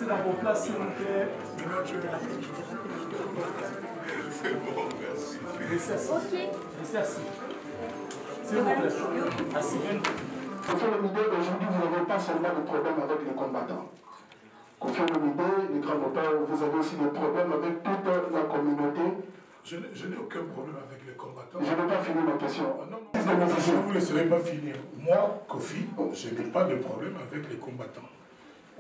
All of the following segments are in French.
Restez dans vos places, s'il vous plaît. C'est bon, merci. Restez assis. Ok. Restez assis. S'il vous plaît. Assis. Confirme l'idée, aujourd'hui, vous n'avez pas seulement de problème avec les combattants. Confirme l'idée, les grands-pères, vous avez aussi des problèmes avec toute la communauté. Je n'ai aucun problème avec les combattants. Je n'ai pas fini ma question. Non, je ne vous laisserai pas finir. Moi, Kofi, je n'ai pas de problème avec les combattants.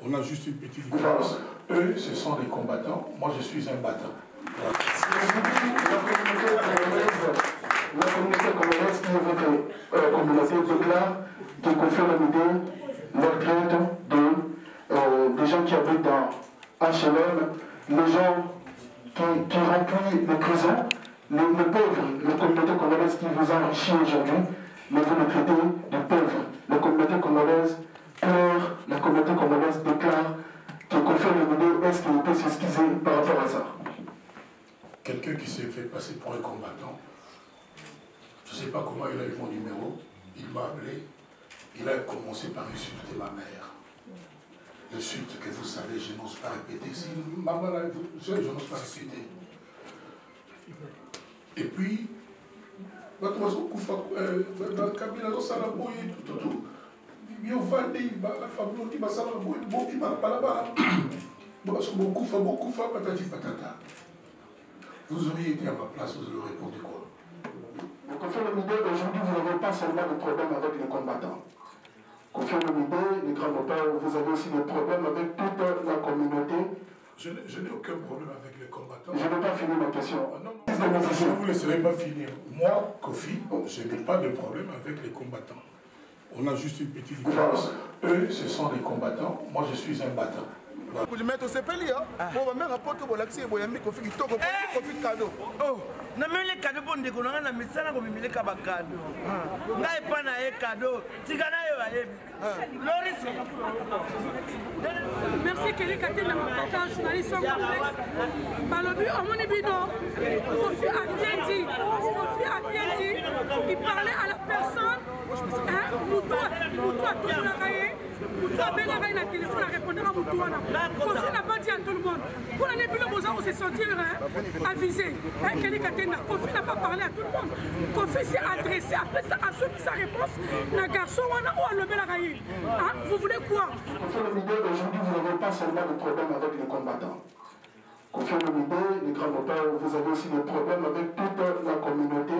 On a juste une petite différence. Eux, ce sont des combattants. Moi, je suis un battant. Voilà. La communauté congolaise qui est votre communauté déclare qu'il confirme l'idée, leur traite des gens qui habitent dans HLM, les gens qui remplissent les prisons, les pauvres, la communauté congolaise qui vous enrichit aujourd'hui, mais vous les traitez de pauvres. La communauté congolaise pleure, la communauté congolaise déclare qu'il confirme l'idée, est-ce qu'il peut s'excuser par rapport à ça? Quelqu'un qui s'est fait passer pour un combattant, je ne sais pas comment il a eu mon numéro, il m'a appelé, il a commencé par insulter ma mère. Insulte que vous savez, je n'ose pas répéter. Si maman l'a je n'ose pas répéter. Et puis, vous auriez été à ma place, vous auriez répondu quoi? Vous confirmez l'idée, aujourd'hui, vous n'avez pas seulement de problème avec les combattants. Confirme l'idée, les grands-pères, vous avez aussi des problèmes avec toute la communauté. Je n'ai aucun problème avec les combattants. Je n'ai pas fini ma question. Non, je ne vous laisserai pas finir. Moi, Kofi, je n'ai pas de problème avec les combattants. On a juste une petite différence. Eux, ce sont des combattants. Moi, je suis un battant. Pour lui mettre au CPLI, pour me rapporter au Laxi et Boyami, Kofi cadeau. Oh, na même les cadeaux pour décoller, on a mis ça dans le cadeau. Là, il pas un cadeau. Tigana est Loris. Merci Kelly Katé de m'apporter un journaliste complexe. Balobi, on m'a dit non. Kofi a bien dit. Kofi a bien dit. Il parlait à la personne. Moutoua, tout le monde. Moutoua, ben la téléphone a répondu à Moutoua. Kofi n'a pas dit à tout le monde. Pour l'année plus on s'est senti avisé. Kelly Katé, Kofi n'a pas parlé à tout le monde. Kofi s'est adressé après ça, à ceux qui sa réponse. Le garçon, on a levé la raille. Vous voulez quoi? Aujourd'hui, vous n'avez pas seulement de problème avec les combattants. Confirme l'idée, les grands-pères, vous avez aussi des problèmes avec toute la communauté.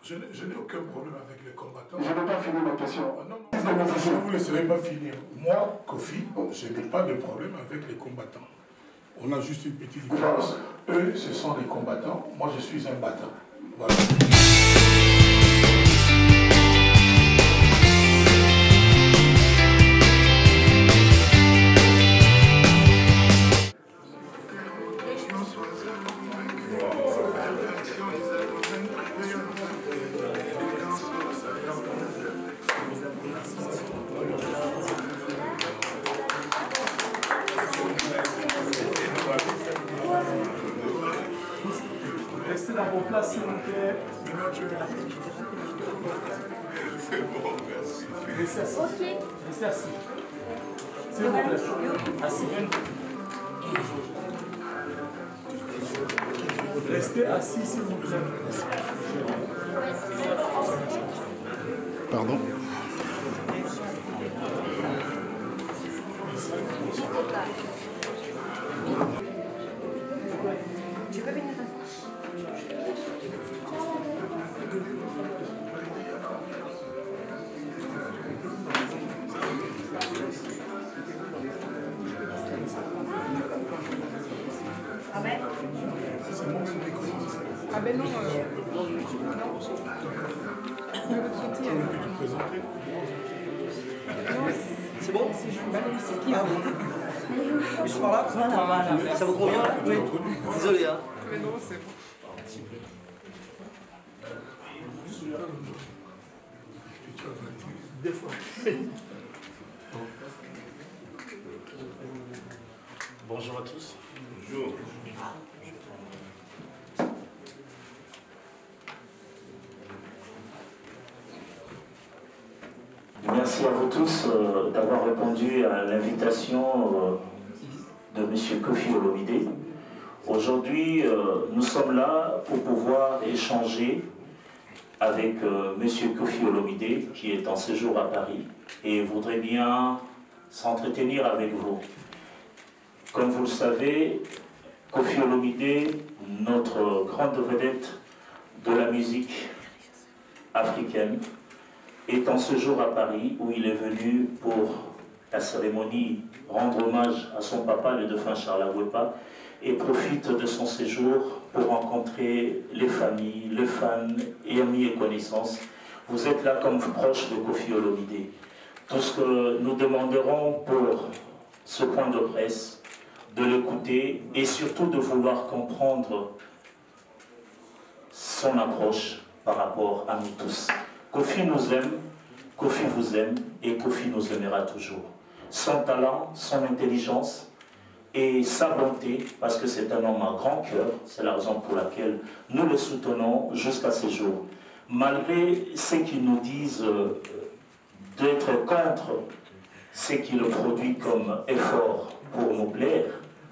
Je n'ai aucun problème avec les combattants. Je n'ai pas fini ma question. Non, je ne vous laisserai pas finir. Moi, Kofi, je n'ai pas de problème avec les combattants. On a juste une petite différence. Eux, ce sont des combattants. Moi, je suis un battant. Voilà. Restez dans vos places, s'il vous plaît. C'est bon, merci. Restez assis. Ok. Restez assis. S'il vous plaît. Assis. Restez assis, s'il vous plaît. Pardon? Tu peux venir. Ah ben Ah ben non. C'est bon? Je suis par là? Ça vous convient là? Oui. Désolé hein. Mais non, c'est bon. Des fois. Bonjour à tous. Bonjour. Merci à vous tous d'avoir répondu à l'invitation de M. Kofi Olomide. Aujourd'hui, nous sommes là pour pouvoir échanger avec M. Kofi Olomide, qui est en séjour à Paris, et voudrait bien s'entretenir avec vous. Comme vous le savez, Kofi Olomide, notre grande vedette de la musique africaine, est en séjour à Paris, où il est venu pour la cérémonie rendre hommage à son papa, le défunt Charles Agwepa, et profite de son séjour pour rencontrer les familles, les fans, et amis et connaissances. Vous êtes là comme proche de Kofi Olomide. Tout ce que nous demanderons pour ce point de presse, de l'écouter et surtout de vouloir comprendre son approche par rapport à nous tous. Kofi nous aime, Kofi vous aime et Kofi nous aimera toujours. Son talent, son intelligence et sa bonté, parce que c'est un homme à grand cœur, c'est la raison pour laquelle nous le soutenons jusqu'à ce jour. Malgré ce qu'ils nous disent d'être contre ce qu'il produit comme effort pour nous plaire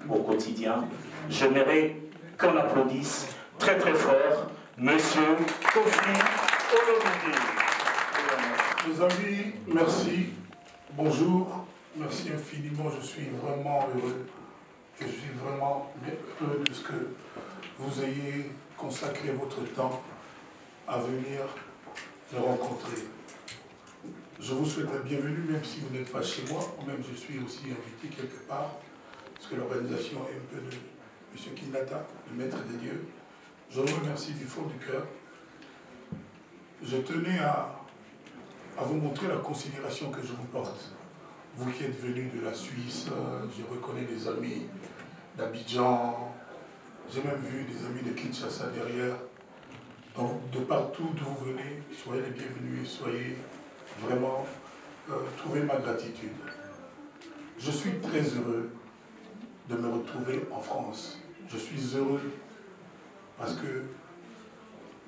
au quotidien, j'aimerais qu'on applaudisse très très fort Monsieur Kofi Olomide. Mes amis, merci. Bonjour. Merci infiniment. Je suis vraiment heureux. Je suis vraiment heureux de ce que vous ayez consacré votre temps à venir me rencontrer. Je vous souhaite la bienvenue, même si vous n'êtes pas chez moi. Moi-même, je suis aussi invité quelque part, parce que l'organisation est un peu de M. Kinata, le maître des dieux. Je vous remercie du fond du cœur. Je tenais à vous montrer la considération que je vous porte. Vous qui êtes venus de la Suisse, je reconnais des amis d'Abidjan, j'ai même vu des amis de Kinshasa derrière. Donc, de partout d'où vous venez, soyez les bienvenus et soyez vraiment, trouvez ma gratitude. Je suis très heureux de me retrouver en France. Je suis heureux parce que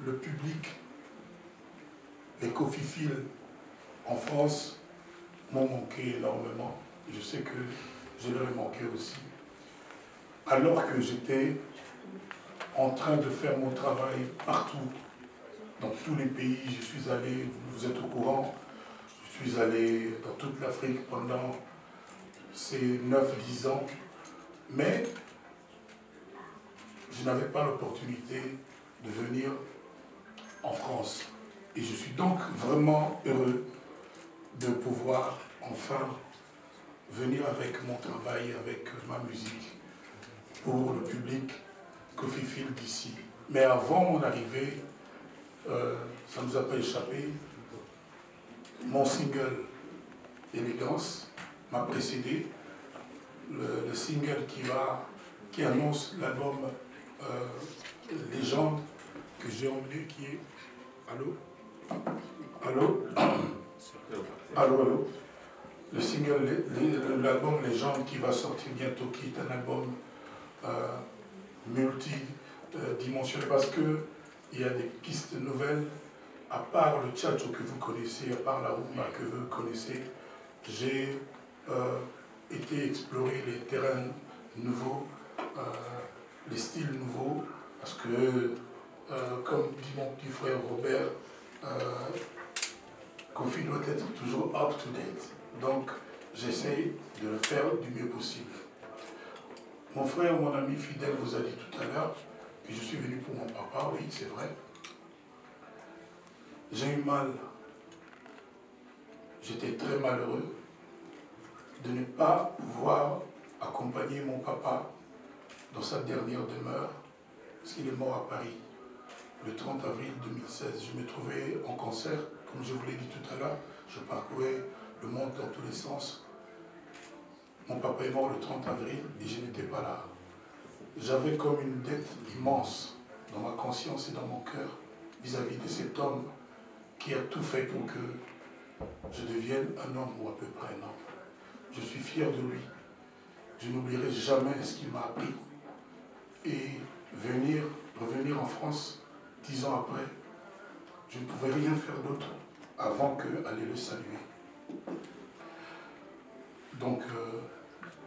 le public, les cofiphiles en France m'ont manqué énormément. Je sais que je leur ai manqué aussi. Alors que j'étais en train de faire mon travail partout, dans tous les pays, je suis allé, vous êtes au courant, je suis allé dans toute l'Afrique pendant ces 9-10 ans, mais je n'avais pas l'opportunité de venir en France. Et je suis donc vraiment heureux de pouvoir enfin venir avec mon travail, avec ma musique, pour le public cofifile d'ici. Mais avant mon arrivée, ça ne nous a pas échappé, mon single Élégance m'a précédé, le single qui annonce l'album Légende que j'ai emmené, qui est... Allô? Allô? Allô, allô? Le single, l'album Légende qui va sortir bientôt, qui est un album multidimensionnel, parce qu'il y a des pistes nouvelles, à part le tchatcho que vous connaissez, à part la rumba que vous connaissez, j'ai été explorer les terrains nouveaux, les styles nouveaux, parce que, comme dit mon petit frère Robert, Kofi doit être toujours up to date. Donc, j'essaie de le faire du mieux possible. Mon frère, mon ami fidèle vous a dit tout à l'heure que je suis venu pour mon papa, oui, c'est vrai. J'ai eu mal, j'étais très malheureux de ne pas pouvoir accompagner mon papa dans sa dernière demeure, parce qu'il est mort à Paris, le 30 avril 2016. Je me trouvais en concert, comme je vous l'ai dit tout à l'heure, je parcourais le monde dans tous les sens. Mon papa est mort le 30 avril et je n'étais pas là. J'avais comme une dette immense dans ma conscience et dans mon cœur vis-à-vis de cet homme qui a tout fait pour que je devienne un homme ou à peu près un homme. Je suis fier de lui. Je n'oublierai jamais ce qu'il m'a appris. Et revenir en France 10 ans après, je ne pouvais rien faire d'autre avant qu'aller le saluer. Donc,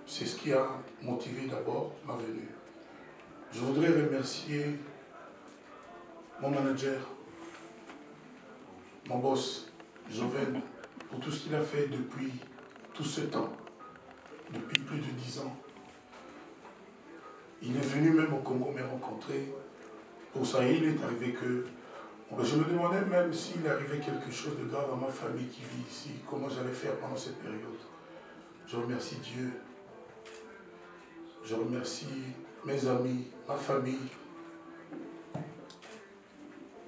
c'est ce qui a motivé d'abord ma venue. Je voudrais remercier mon manager, mon boss, Joven, pour tout ce qu'il a fait depuis tout ce temps, depuis plus de 10 ans. Il est venu même au Congo me rencontrer. Pour ça, il est arrivé que... Je me demandais même s'il arrivait quelque chose de grave à ma famille qui vit ici, comment j'allais faire pendant cette période. Je remercie Dieu. Je remercie mes amis, ma famille,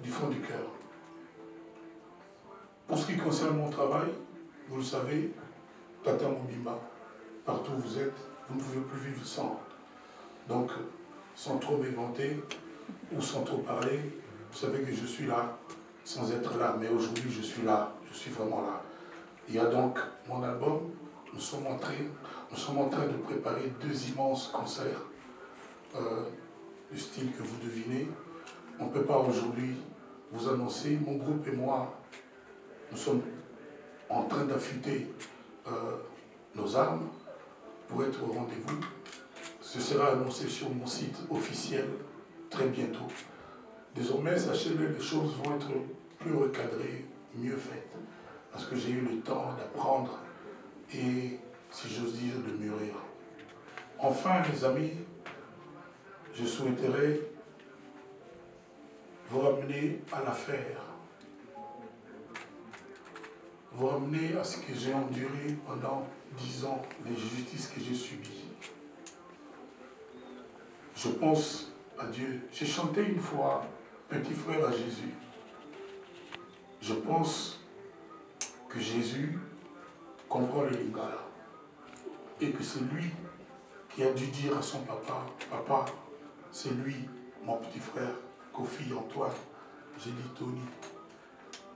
du fond du cœur. Pour ce qui concerne mon travail, vous le savez, Tata Mobimba, partout où vous êtes, vous ne pouvez plus vivre sans. Donc, sans trop m'éventer ou sans trop parler, vous savez que je suis là sans être là. Mais aujourd'hui, je suis là, je suis vraiment là. Il y a donc mon album, nous sommes en train de préparer 2 immenses concerts du style que vous devinez. On ne peut pas aujourd'hui vous annoncer, mon groupe et moi, nous sommes en train d'affûter nos armes pour être au rendez-vous. Ce sera annoncé sur mon site officiel très bientôt. Désormais, sachez-le, les choses vont être plus recadrées, mieux faites, parce que j'ai eu le temps d'apprendre et, si j'ose dire, de mûrir. Enfin, mes amis, je souhaiterais vous ramener à l'affaire, vous ramener à ce que j'ai enduré pendant 10 ans, les justices que j'ai subies. Je pense à Dieu. J'ai chanté une fois Petit frère à Jésus. Je pense que Jésus comprend le lingala et que c'est lui qui a dû dire à son papa, papa, c'est lui, mon petit frère, Kofi Antoine. J'ai dit Tony.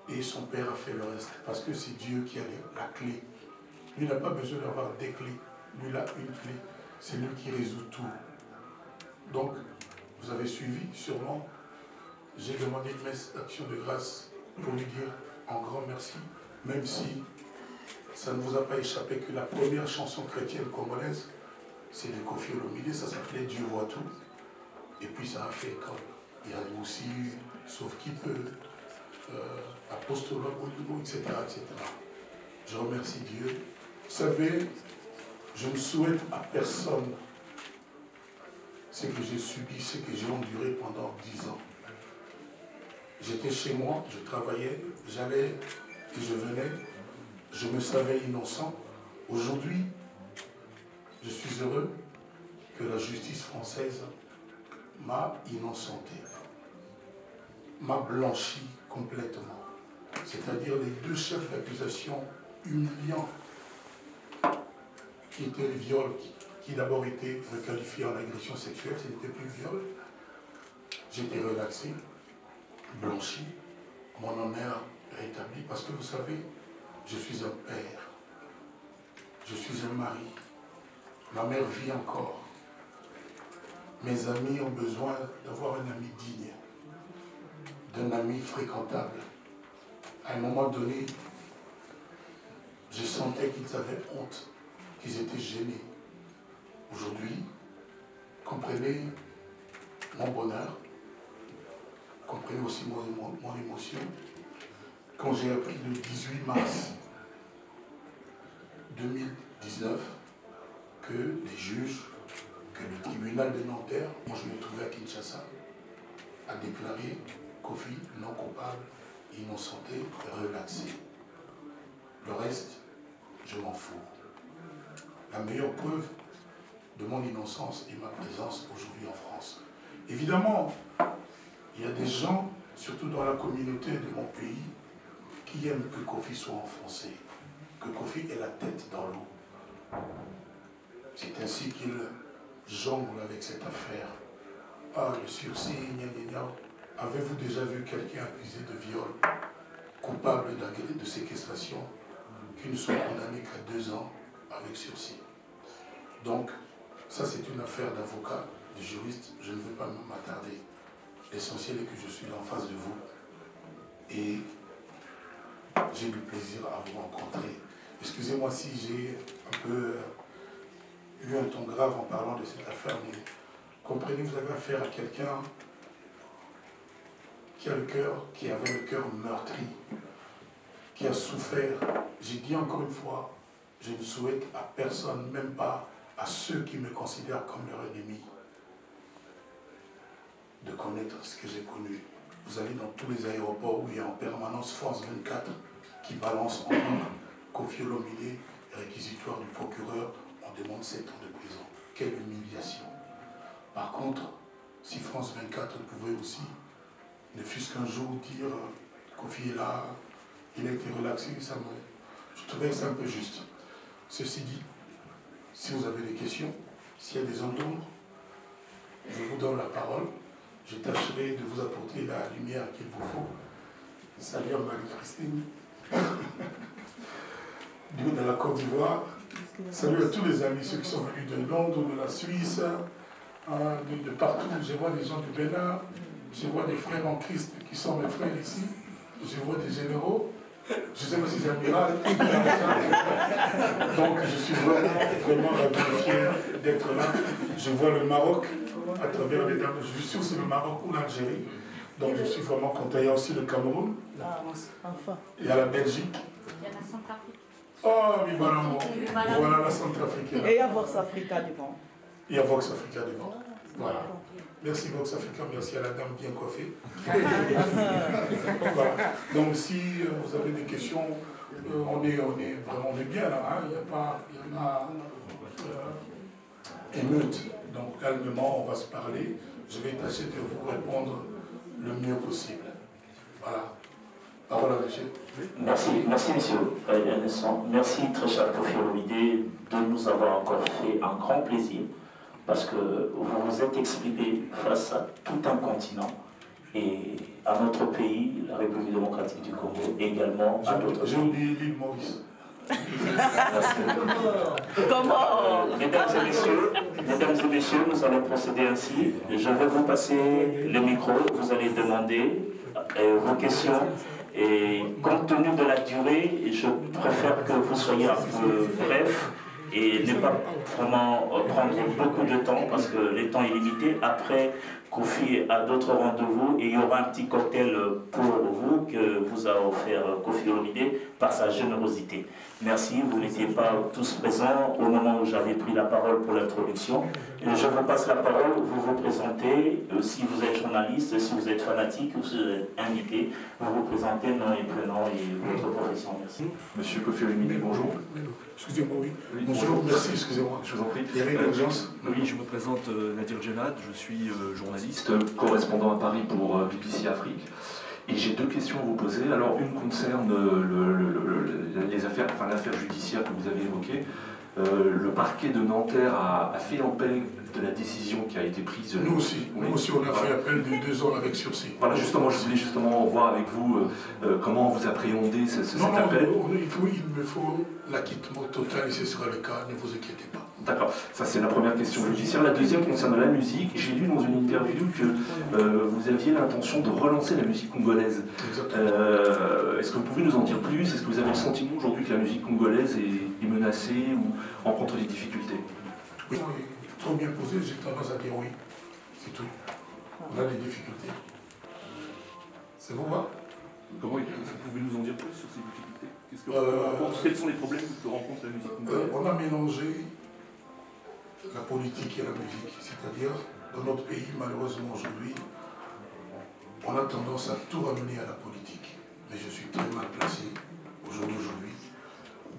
Et son père a fait le reste, parce que c'est Dieu qui a la clé. Lui n'a pas besoin d'avoir des clés. Lui, il a une clé. C'est lui qui résout tout. Donc, vous avez suivi, sûrement. J'ai demandé une messe d'action de grâce pour lui dire un grand merci, même si ça ne vous a pas échappé que la première chanson chrétienne congolaise, c'est de Kofi Olomide, ça s'appelait Dieu voit tout. Et puis ça a fait école. Il y a aussi Sauf qui peut, Apostolat au niveau, etc., etc. Je remercie Dieu. Vous savez, je ne souhaite à personne ce que j'ai subi, ce que j'ai enduré pendant 10 ans. J'étais chez moi, je travaillais, j'allais et je venais, je me savais innocent. Aujourd'hui, je suis heureux que la justice française m'a innocenté, m'a blanchi complètement. C'est-à-dire les 2 chefs d'accusation humiliants qui étaient le viol, qui d'abord étaient requalifiés en agression sexuelle, ce n'était plus viol. J'étais relaxé, blanchi, mon honneur rétabli, parce que vous savez, je suis un père, je suis un mari, ma mère vit encore. Mes amis ont besoin d'avoir un ami digne, d'un ami fréquentable. À un moment donné, je sentais qu'ils avaient honte, qu'ils étaient gênés. Aujourd'hui, comprenez mon bonheur, comprenez aussi mon émotion. Quand j'ai appris le 18 mars 2019 que les juges, que le tribunal de Nanterre, moi je me trouvais à Kinshasa, a déclaré Kofi non coupable, innocenté, relaxé. Le reste, je m'en fous. La meilleure preuve de mon innocence est ma présence aujourd'hui en France. Évidemment, il y a des gens, surtout dans la communauté de mon pays, qui aiment que Kofi soit enfoncé, que Kofi ait la tête dans l'eau. C'est ainsi qu'il jongle avec cette affaire. Ah, le sursis, gna gna gna. Avez-vous déjà vu quelqu'un accusé de viol, coupable de séquestration, qui ne soit condamné qu'à 2 ans avec sursis? Donc, ça c'est une affaire d'avocat, de juriste, je ne veux pas m'attarder. L'essentiel est que je suis en face de vous et j'ai du plaisir à vous rencontrer. Excusez-moi si j'ai un peu eu un ton grave en parlant de cette affaire, mais comprenez, vous avez affaire à quelqu'un qui avait le cœur meurtri, qui a souffert. J'ai dit encore une fois, je ne souhaite à personne, même pas à ceux qui me considèrent comme leur ennemi, de connaître ce que j'ai connu. Vous allez dans tous les aéroports où il y a en permanence France 24 qui balance en boucle Kofi Olomide, réquisitoire du procureur, on demande 7 ans de prison. Quelle humiliation. Par contre, si France 24 pouvait aussi, ne fût-ce qu'un jour dire Kofi est là, il a été relaxé, je trouvais ça un peu juste. Ceci dit, si vous avez des questions, s'il y a des zones d'ombre, je vous donne la parole. Je tâcherai de vous apporter la lumière qu'il vous faut. Salut à Marie-Christine, de la Côte d'Ivoire. Salut à tous les amis, ceux qui sont venus de Londres, de la Suisse, de partout. Je vois des gens du Bénin, je vois des frères en Christ qui sont mes frères ici. Je vois des généraux. Je ne sais pas si c'est amiral. Donc je suis vraiment fier d'être là. Je vois le Maroc à travers les dames. Je suis sûr que c'est le Maroc ou l'Algérie. Donc je suis vraiment content. Il y a aussi le Cameroun. Il y a la Belgique. Il y a la Centrafrique. Oh, oui, voilà la Centrafrique. Et il y a Vox Africa devant. Il y a Vox Africa devant. Voilà. Merci Vox Africa, merci à la dame bien coiffée. Voilà. Donc si vous avez des questions, on est bien là, hein. Il n'y a pas émeute. Donc calmement, on va se parler. Je vais tâcher de vous répondre le mieux possible. Voilà. Parole à monsieur. Merci monsieur. Merci très cher Kofi Olomide de nous avoir encore fait un grand plaisir. Parce que vous vous êtes exprimé face à tout un continent et à notre pays, la République démocratique du Congo, et également à d'autres pays. J'ai oublié l'île Maurice. Comment Mesdames et messieurs, nous allons procéder ainsi. Je vais vous passer le micro, vous allez demander vos questions. Et compte tenu de la durée, je préfère que vous soyez un peu bref et ne pas vraiment prendre beaucoup de temps parce que le temps est limité. Après, Kofi a d'autres rendez-vous et il y aura un petit cocktail pour vous que vous a offert Kofi Olomide par sa générosité. Merci, vous n'étiez pas tous présents au moment où j'avais pris la parole pour l'introduction. Je vous passe la parole, vous vous présentez, si vous êtes journaliste, si vous êtes fanatique, si vous êtes invité, vous vous présentez, nom et prénom et votre profession. Merci. Monsieur Kofi Olomide, bonjour. Excusez-moi, oui. Bonjour, merci, excusez-moi. Je vous en prie. Il y avait une urgence. Oui, je me présente Nadir Djenad, je suis journaliste, correspondant à Paris pour BBC Afrique. Et j'ai deux questions à vous poser. Alors, une concerne l'affaire judiciaire que vous avez évoquée. Le parquet de Nanterre a fait appel de la décision qui a été prise. Nous aussi, oui. Nous aussi on a fait appel de 2 ans avec sursis. Voilà, justement, je voulais justement voir avec vous comment vous appréhendez cet appel. Il me faut l'acquittement total et ce sera le cas, ne vous inquiétez pas. D'accord, ça c'est la première question judiciaire. La deuxième concerne la musique. J'ai lu dans une interview que vous aviez l'intention de relancer la musique congolaise. Est-ce que vous pouvez nous en dire plus? Est-ce que vous avez le sentiment aujourd'hui que la musique congolaise est menacée ou rencontre des difficultés? Oui, trop bien posé, j'ai tendance à dire oui. C'est tout. On a des difficultés. C'est bon, hein? Comment vous pouvez nous en dire plus sur ces difficultés? Quels sont les problèmes que rencontre la musique congolaise? On a mélangé la politique et la musique. C'est-à-dire, dans notre pays, malheureusement aujourd'hui, on a tendance à tout ramener à la politique. Mais je suis très mal placé, au jour d'aujourd'hui,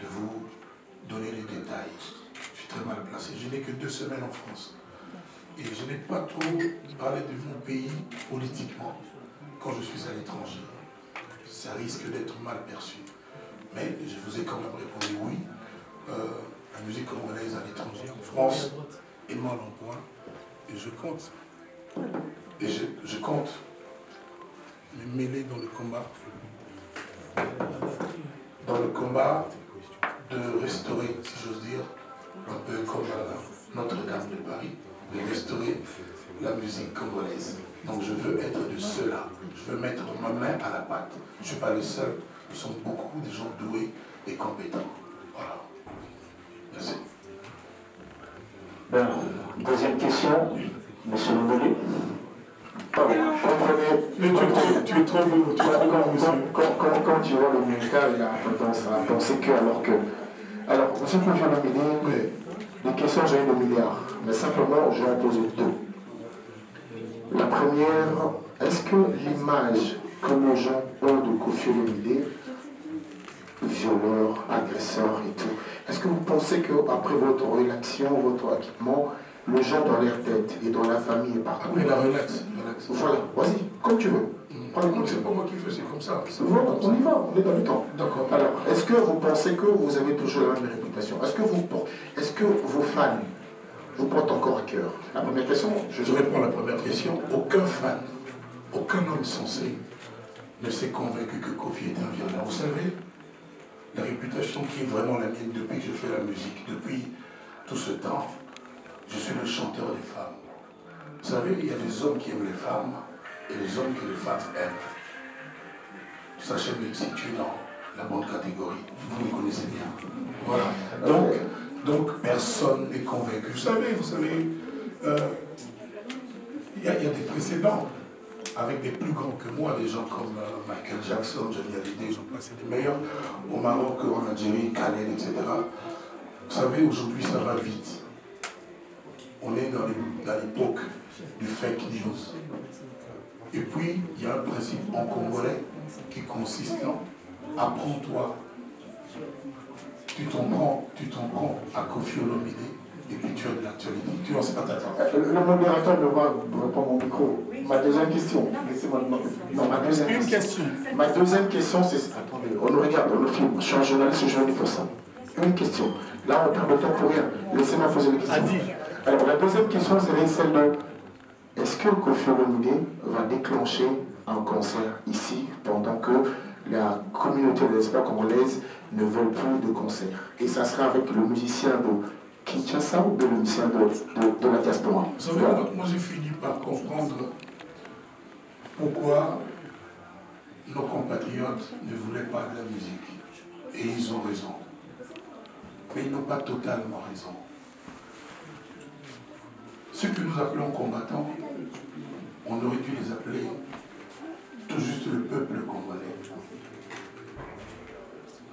de vous donner les détails. Je suis très mal placé. Je n'ai que 2 semaines en France. Et je n'ai pas trop parlé de mon pays politiquement quand je suis à l'étranger. Ça risque d'être mal perçu. Mais je vous ai quand même répondu oui. La musique congolaise à l'étranger, en France, est mal en point. Et je compte. Et je compte me mêler dans le combat. Dans le combat de restaurer, si j'ose dire, un peu comme Notre-Dame de Paris, de restaurer la musique congolaise. Donc je veux être de ceux-là. Je veux mettre ma main à la pâte. Je ne suis pas le seul. Nous sommes beaucoup de gens doués et compétents. Voilà. Merci. Ben, deuxième question, monsieur Lomolé. Pardon, comprenez. Mais tu es trop beau, tu es trop beau, monsieur. Quand tu vois le militaire, il a tendance à penser que, alors que. Alors, monsieur Kofi Olomide, des questions, j'ai eu 2 milliards, mais simplement, je vais en poser 2. La première, est-ce que l'image que les gens ont de Kofi Olomide, violeur, agresseur et tout, est-ce que vous pensez qu'après votre relaxation, votre acquittement, les gens dans leur tête et dans la famille et partout... Après la relax. Voilà, vas-y, comme tu veux. Non, c'est pas moi qui fais, c'est comme ça. Voilà, on y va, on est dans le temps. D'accord. Alors, est-ce que vous pensez que vous avez toujours la même réputation? Est-ce que vos fans vous portent encore à cœur? La première question, je réponds à la première question. Aucun fan, aucun homme sensé ne s'est convaincu que Kofi était un violeur. Vous savez, la réputation qui est vraiment la mienne depuis que je fais la musique, depuis tout ce temps, je suis le chanteur des femmes. Vous savez, il y a des hommes qui aiment les femmes et les hommes que les femmes aiment. Sachez me situer dans la bonne catégorie. Vous me connaissez bien. Voilà. Donc personne n'est convaincu. Vous savez, il y a des précédents avec des plus grands que moi, des gens comme Michael Jackson, Johnny Hallyday, j'en passe des meilleurs, au Maroc, en Algérie, Khaled, etc. Vous savez, aujourd'hui, ça va vite. On est dans l'époque du fake news. Et puis, il y a un principe en congolais qui consiste en apprends-toi. Tu t'en prends à Kofi Olomide et puis tu as de l'actualité. Tu en sais pas t'attendre. Le modérateur ne va répondre au micro. Ma deuxième question, laissez-moi Ma deuxième question, c'est... Attendez, on nous regarde, on nous filme. Je suis un journaliste, je viens pour ça. Une question. Là, on perd le temps pour rien. Laissez-moi poser les questions. Alors, la deuxième question, c'est celle de... Est-ce que Kofi Olomide va déclencher un concert ici pendant que la communauté de l'espoir congolaise ne veut plus de concert? Et ça sera avec le musicien de Kinshasa ou le musicien de la diaspora? Vous savez, moi j'ai fini par comprendre pourquoi nos compatriotes ne voulaient pas de la musique. Et ils ont raison. Mais ils n'ont pas totalement raison. Ceux que nous appelons combattants, on aurait dû les appeler tout juste le peuple congolais.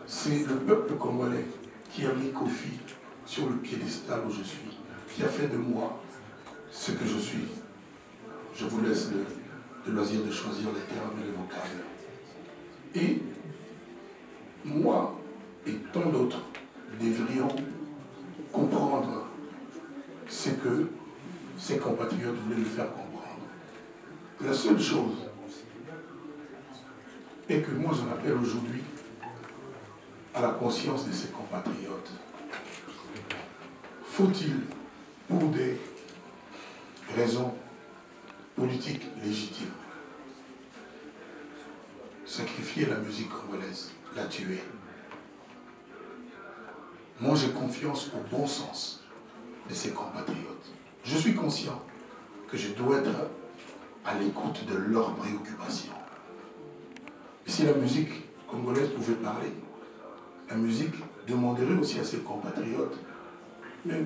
C'est le peuple congolais qui a mis Kofi sur le piédestal où je suis, qui a fait de moi ce que je suis. Je vous laisse le loisir de choisir les termes et les vocables. Et moi et tant d'autres devrions comprendre ce que ses compatriotes voulaient lui faire comprendre. La seule chose est que moi j'en appelle aujourd'hui à la conscience de ses compatriotes. Faut-il, pour des raisons politiques légitimes, sacrifier la musique congolaise, la tuer? Moi j'ai confiance au bon sens de ses compatriotes. Je suis conscient que je dois être à l'écoute de leurs préoccupations. Et si la musique congolaise pouvait parler, la musique demanderait aussi à ses compatriotes, mais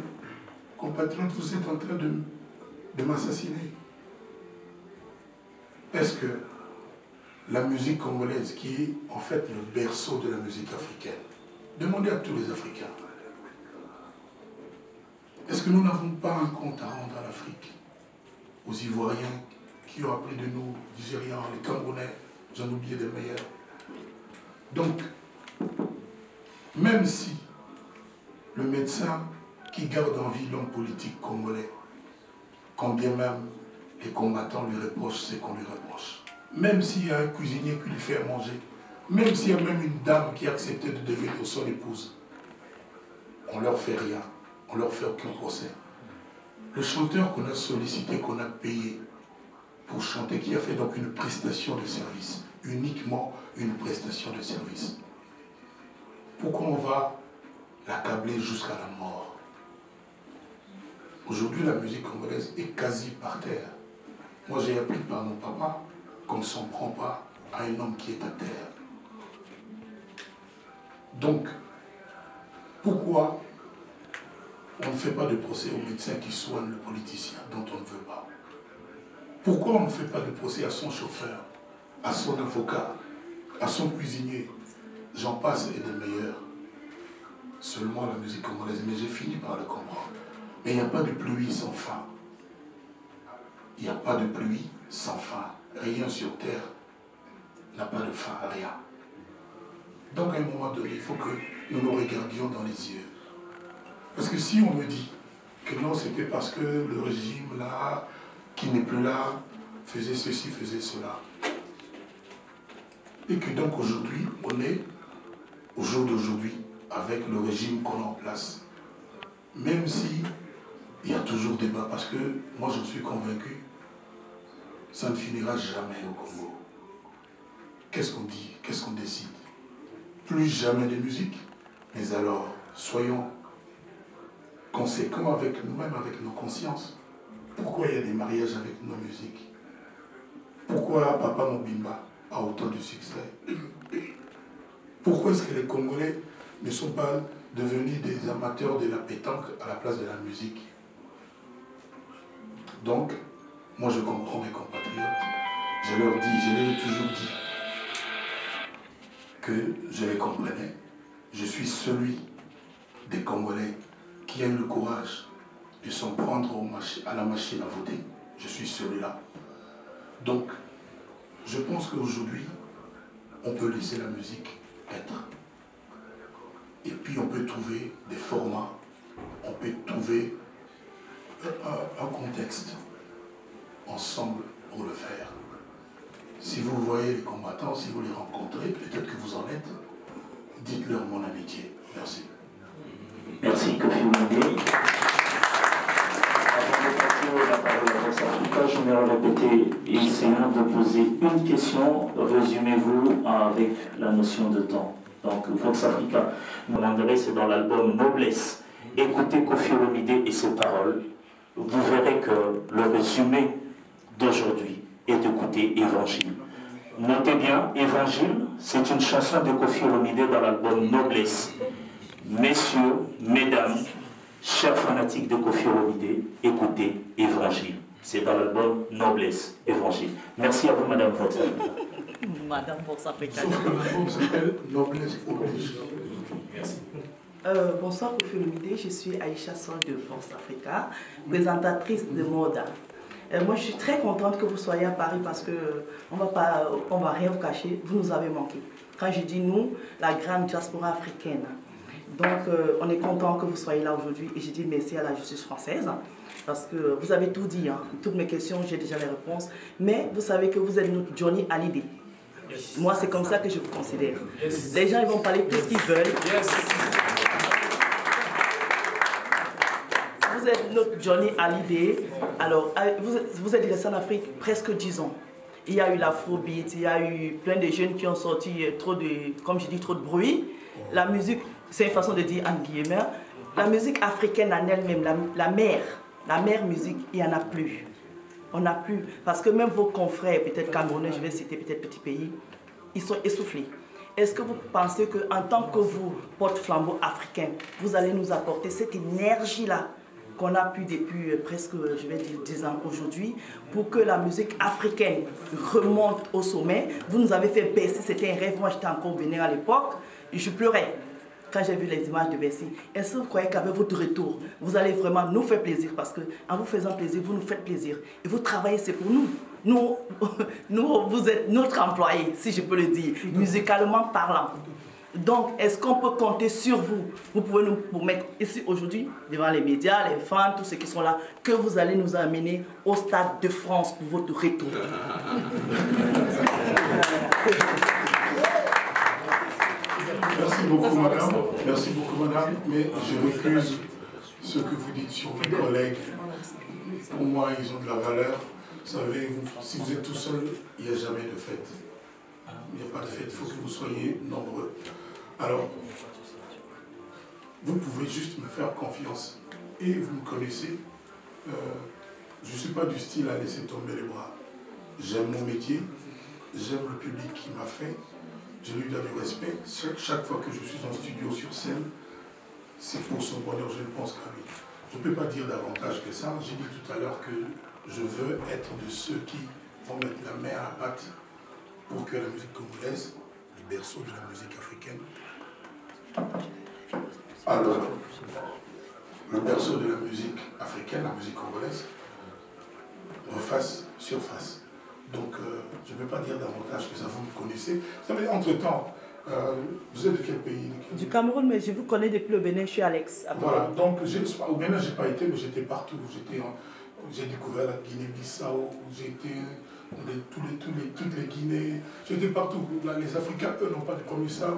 compatriotes, vous êtes en train de m'assassiner. Est-ce que la musique congolaise, qui est en fait le berceau de la musique africaine, demandez à tous les Africains, est-ce que nous n'avons pas un compte à rendre à l'Afrique, aux Ivoiriens qui ont appris de nous, Nigérians, les Camerounais, j'en oublie des meilleurs. Donc, même si le médecin qui garde en vie l'homme politique congolais, quand bien même les combattants lui reprochent ce qu'on lui reproche, même s'il y a un cuisinier qui lui fait à manger, même s'il y a même une dame qui a accepté de devenir son épouse, on ne leur fait rien. On ne leur fait aucun procès. Le chanteur qu'on a sollicité, qu'on a payé pour chanter, qui a fait donc une prestation de service, uniquement une prestation de service. Pourquoi on va l'accabler jusqu'à la mort? Aujourd'hui, la musique congolaise est quasi par terre. Moi, j'ai appris par mon papa qu'on ne s'en prend pas à un homme qui est à terre. Donc, pourquoi on on ne fait pas de procès aux médecins qui soignent le politicien dont on ne veut pas? Pourquoi on ne fait pas de procès à son chauffeur, à son avocat, à son cuisinier? J'en passe et des meilleurs. Seulement la musique congolaise, mais j'ai fini par le comprendre. Mais il n'y a pas de pluie sans fin. Il n'y a pas de pluie sans fin. Rien sur terre n'a pas de fin, rien. Donc à un moment donné, il faut que nous nous regardions dans les yeux. Parce que si on me dit que non, c'était parce que le régime là, qui n'est plus là, faisait ceci, faisait cela. Et que donc aujourd'hui, on est, au jour d'aujourd'hui, avec le régime qu'on a en place. Même si il y a toujours débat, parce que moi je suis convaincu, ça ne finira jamais au Congo. Qu'est-ce qu'on dit? Qu'est-ce qu'on décide? Plus jamais de musique. Mais alors, soyons conséquents avec nous-mêmes, avec nos consciences. Pourquoi il y a des mariages avec nos musiques? Pourquoi Papa Mobimba a autant de succès? Pourquoi est-ce que les Congolais ne sont pas devenus des amateurs de la pétanque à la place de la musique? Donc, moi je comprends mes compatriotes. Je leur dis, je leur ai toujours dit que je les comprenais. Je suis celui des Congolais qui a eu le courage de s'en prendre à la machine à voter. Je suis celui-là. Donc, je pense qu'aujourd'hui, on peut laisser la musique être. Et puis on peut trouver des formats, on peut trouver un contexte ensemble pour le faire. Si vous voyez les combattants, si vous les rencontrez, peut-être que vous en êtes, dites-leur mon amitié. Merci. Merci, Kofi Olomidé. Avant de passer la parole à Vox Africa, je vais répéter et essayons de poser une question. Résumez-vous avec la notion de temps. Donc, Vox Africa, vous demanderez, c'est dans l'album Noblesse. Écoutez Kofi Olomidé et ses paroles. Vous verrez que le résumé d'aujourd'hui est d'écouter Évangile. Notez bien, Évangile, c'est une chanson de Kofi Olomidé dans l'album Noblesse. Messieurs, mesdames, chers fanatiques de Kofi Olomidé, écoutez Évangile. C'est dans l'album Noblesse, Évangile. Merci à vous, Madame Vox Africa. Madame Vox Africa. L'album s'appelle Noblesse oblige. Merci. Bonsoir Kofi Olomidé, je suis Aïcha Sol de Vox Africa, présentatrice de mode. Moi je suis très contente que vous soyez à Paris parce que on va rien vous cacher, vous nous avez manqué. Quand je dis nous, la grande diaspora africaine. Donc on est content que vous soyez là aujourd'hui et je dis merci à la justice française parce que vous avez tout dit, hein. Toutes mes questions j'ai déjà les réponses, mais vous savez que vous êtes notre Johnny Hallyday. Yes. Moi c'est comme ça que je vous considère. Yes. Les gens ils vont parler tout ce qu'ils veulent. Yes. Vous êtes notre Johnny Hallyday. Alors, vous êtes resté en Afrique presque 10 ans. Il y a eu l'afrobeat, il y a eu plein de jeunes qui ont sorti trop de, comme je dis, trop de bruit. La musique, c'est une façon de dire en guillemets, la musique africaine en elle-même, la mère musique, il n'y en a plus. On n'a plus, parce que même vos confrères, peut-être camerounais, je vais citer peut-être petits pays, ils sont essoufflés. Est-ce que vous pensez qu'en tant que vous, porte-flambeau africain, vous allez nous apporter cette énergie-là qu'on a pu depuis presque, je vais dire, 10 ans aujourd'hui, pour que la musique africaine remonte au sommet? Vous nous avez fait Bercy, c'était un rêve. Moi, j'étais encore bénin à l'époque, et je pleurais quand j'ai vu les images de Bercy. Est-ce que vous croyez qu'avec votre retour, vous allez vraiment nous faire plaisir? Parce qu'en vous faisant plaisir, vous nous faites plaisir. Et vous travaillez, c'est pour nous. Nous, vous êtes notre employé, si je peux le dire, musicalement parlant. Donc, est-ce qu'on peut compter sur vous? Vous pouvez nous mettre ici aujourd'hui, devant les médias, les fans, tous ceux qui sont là, que vous allez nous amener au Stade de France pour votre retour. Merci beaucoup, madame. Merci beaucoup, madame. Mais je récuse ce que vous dites sur mes collègues. Pour moi, ils ont de la valeur. Vous savez, si vous êtes tout seul, il n'y a jamais de fête. Il n'y a pas de fête, il faut que vous soyez nombreux. Alors, vous pouvez juste me faire confiance. Et vous me connaissez, je ne suis pas du style à laisser tomber les bras. J'aime mon métier, j'aime le public qui m'a fait, je lui donne du respect. Chaque fois que je suis en studio sur scène, c'est pour son bonheur, je ne pense qu'à lui. je ne peux pas dire davantage que ça. J'ai dit tout à l'heure que je veux être de ceux qui vont mettre la main à la pâte pour que la musique congolaise, le berceau de la musique africaine, alors, le berceau de la musique africaine, la musique congolaise, refasse surface. Donc, je ne peux pas dire davantage que ça, vous me connaissez. Vous savez, entre-temps, vous êtes de quel pays? Du Cameroun, mais je vous connais depuis le Bénin, je suis Alex. Voilà, donc au Bénin, je n'ai pas été, mais j'étais partout. J'ai découvert la Guinée-Bissau, j'ai été toutes les Guinées, j'étais partout. Là, les Africains, eux, n'ont pas de commissaire.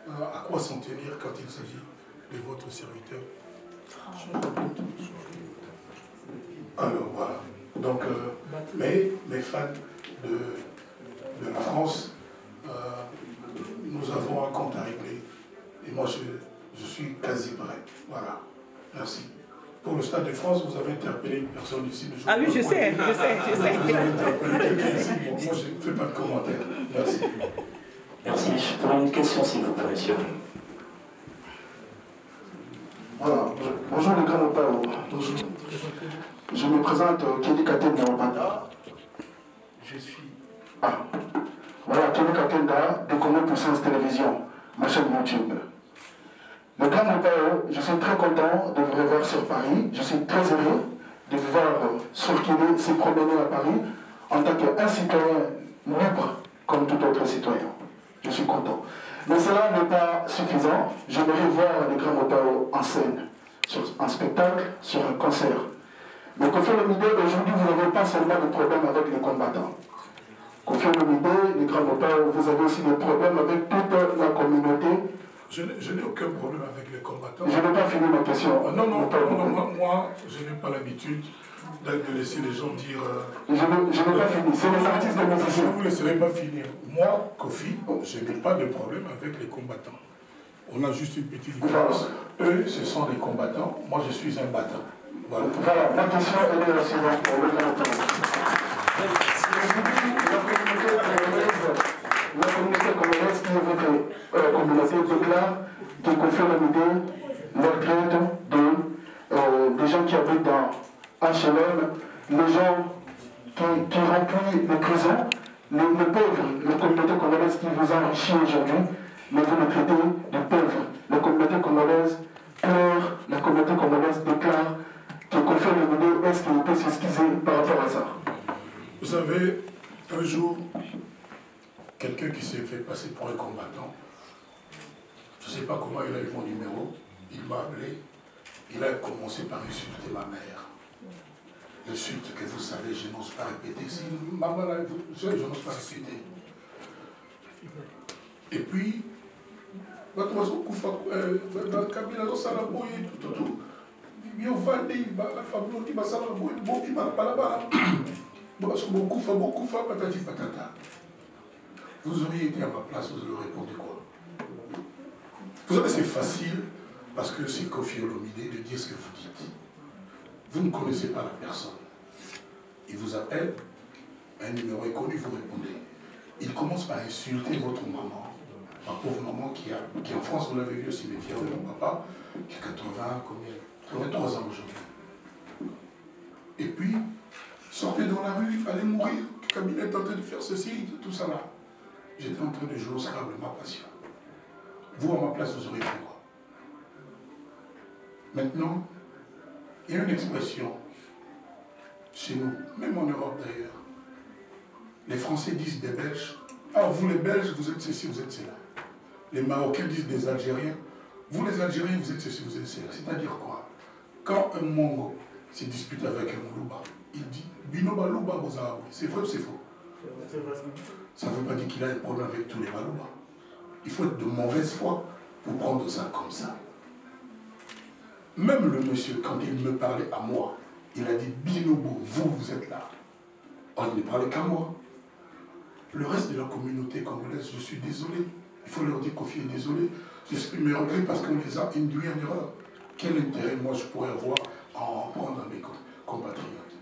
À quoi s'en tenir quand il s'agit de votre serviteur? Alors voilà. Donc, mais les fans de la France, nous avons un compte à régler. Et moi, je suis quasi prêt. Voilà. Merci. Pour le Stade de France, vous avez interpellé une personne ici. Ah oui, je sais. Vous avez interpellé quelqu'un ici. Bon, moi, je ne fais pas de commentaire. Merci. Merci. Pour une question, s'il vous plaît, monsieur. Voilà. Bonjour les grands notables. Bonjour. Je me présente Kelly Katenda Wabanda. Je suis... Ah. Voilà, Kelly Katenda de Congo Puissance Télévision, ma chaîne YouTube. Le grand notaire, je suis très content de vous revoir sur Paris. Je suis très heureux de vous voir circuler, se promener à Paris en tant qu'un citoyen libre comme tout autre citoyen. Je suis content. Mais cela n'est pas suffisant. J'aimerais voir les grands notaires en scène, en spectacle, sur un concert. Mais Kofi Olomide, aujourd'hui, vous n'avez pas seulement de problèmes avec les combattants. Kofi Olomide, les grands notaires, vous avez aussi des problèmes avec toute la communauté. Je n'ai aucun problème avec les combattants. Je n'ai pas fini ma question. Non, moi, je n'ai pas l'habitude de laisser les gens dire... Je n'ai pas fini, c'est les artistes de musiciens. Je ne vous laisserai pas finir. Moi, Kofi, je n'ai pas de problème avec les combattants. On a juste une petite différence. Eux, ce sont des combattants. Moi, je suis un battant. Voilà. Voilà, ma question est la suivante pour le grand notaire. La communauté congolaise qui est votre communauté déclare que Kofi Olomide leur traite des gens qui habitent dans HLM, les gens qui remplissent les prisons, les pauvres, la communauté congolaise qui vous enrichit aujourd'hui, mais vous les traitez de pauvres. La communauté congolaise pleure, la communauté congolaise déclare que Kofi Olomide, est-ce qu'il peut s'excuser par rapport à ça? Vous savez, un jour, quelqu'un qui s'est fait passer pour un combattant, je ne sais pas comment il a eu mon numéro, il m'a appelé, il a commencé par insulter ma mère. L'insulte que vous savez, je n'ose pas répéter. Si maman là, je n'ose pas répéter. Et puis, vous auriez été à ma place, vous auriez répondu quoi? Vous savez, c'est facile, parce que c'est Kofi Olomide de dire ce que vous dites. Vous ne connaissez pas la personne. Il vous appelle, un numéro inconnu, vous répondez. Il commence par insulter votre maman, ma pauvre maman qui est en France, vous l'avez vu au cimetière de mon papa, qui a 83 ans aujourd'hui. Et puis, sortez dans la rue, allez mourir, Kabila est en train de faire ceci, tout ça là. J'étais en train de jouer au Scrabble, ma passion. Vous, à ma place, vous auriez fait quoi? Maintenant, il y a une expression chez nous, même en Europe d'ailleurs. Les Français disent des Belges, ah vous les Belges, vous êtes ceci, vous êtes cela. Les Marocains disent des Algériens, vous les Algériens, vous êtes ceci, vous êtes cela. C'est-à-dire quoi? Quand un Mongo se dispute avec un Moulouba, il dit Binoba Louba Bozaoui. C'est vrai ou c'est faux? Ça ne veut pas dire qu'il a un problème avec tous les Malouba. Il faut être de mauvaise foi pour prendre ça comme ça. Même le monsieur, quand il me parlait à moi, il a dit Binobo, vous êtes là. Oh, il ne parlait qu'à moi. Le reste de la communauté congolaise, je suis désolé. Il faut leur dire Kofi est désolé. J'exprime mes regrets parce qu'on les a induits en erreur. Quel intérêt moi je pourrais avoir à en prendre à mes compatriotes?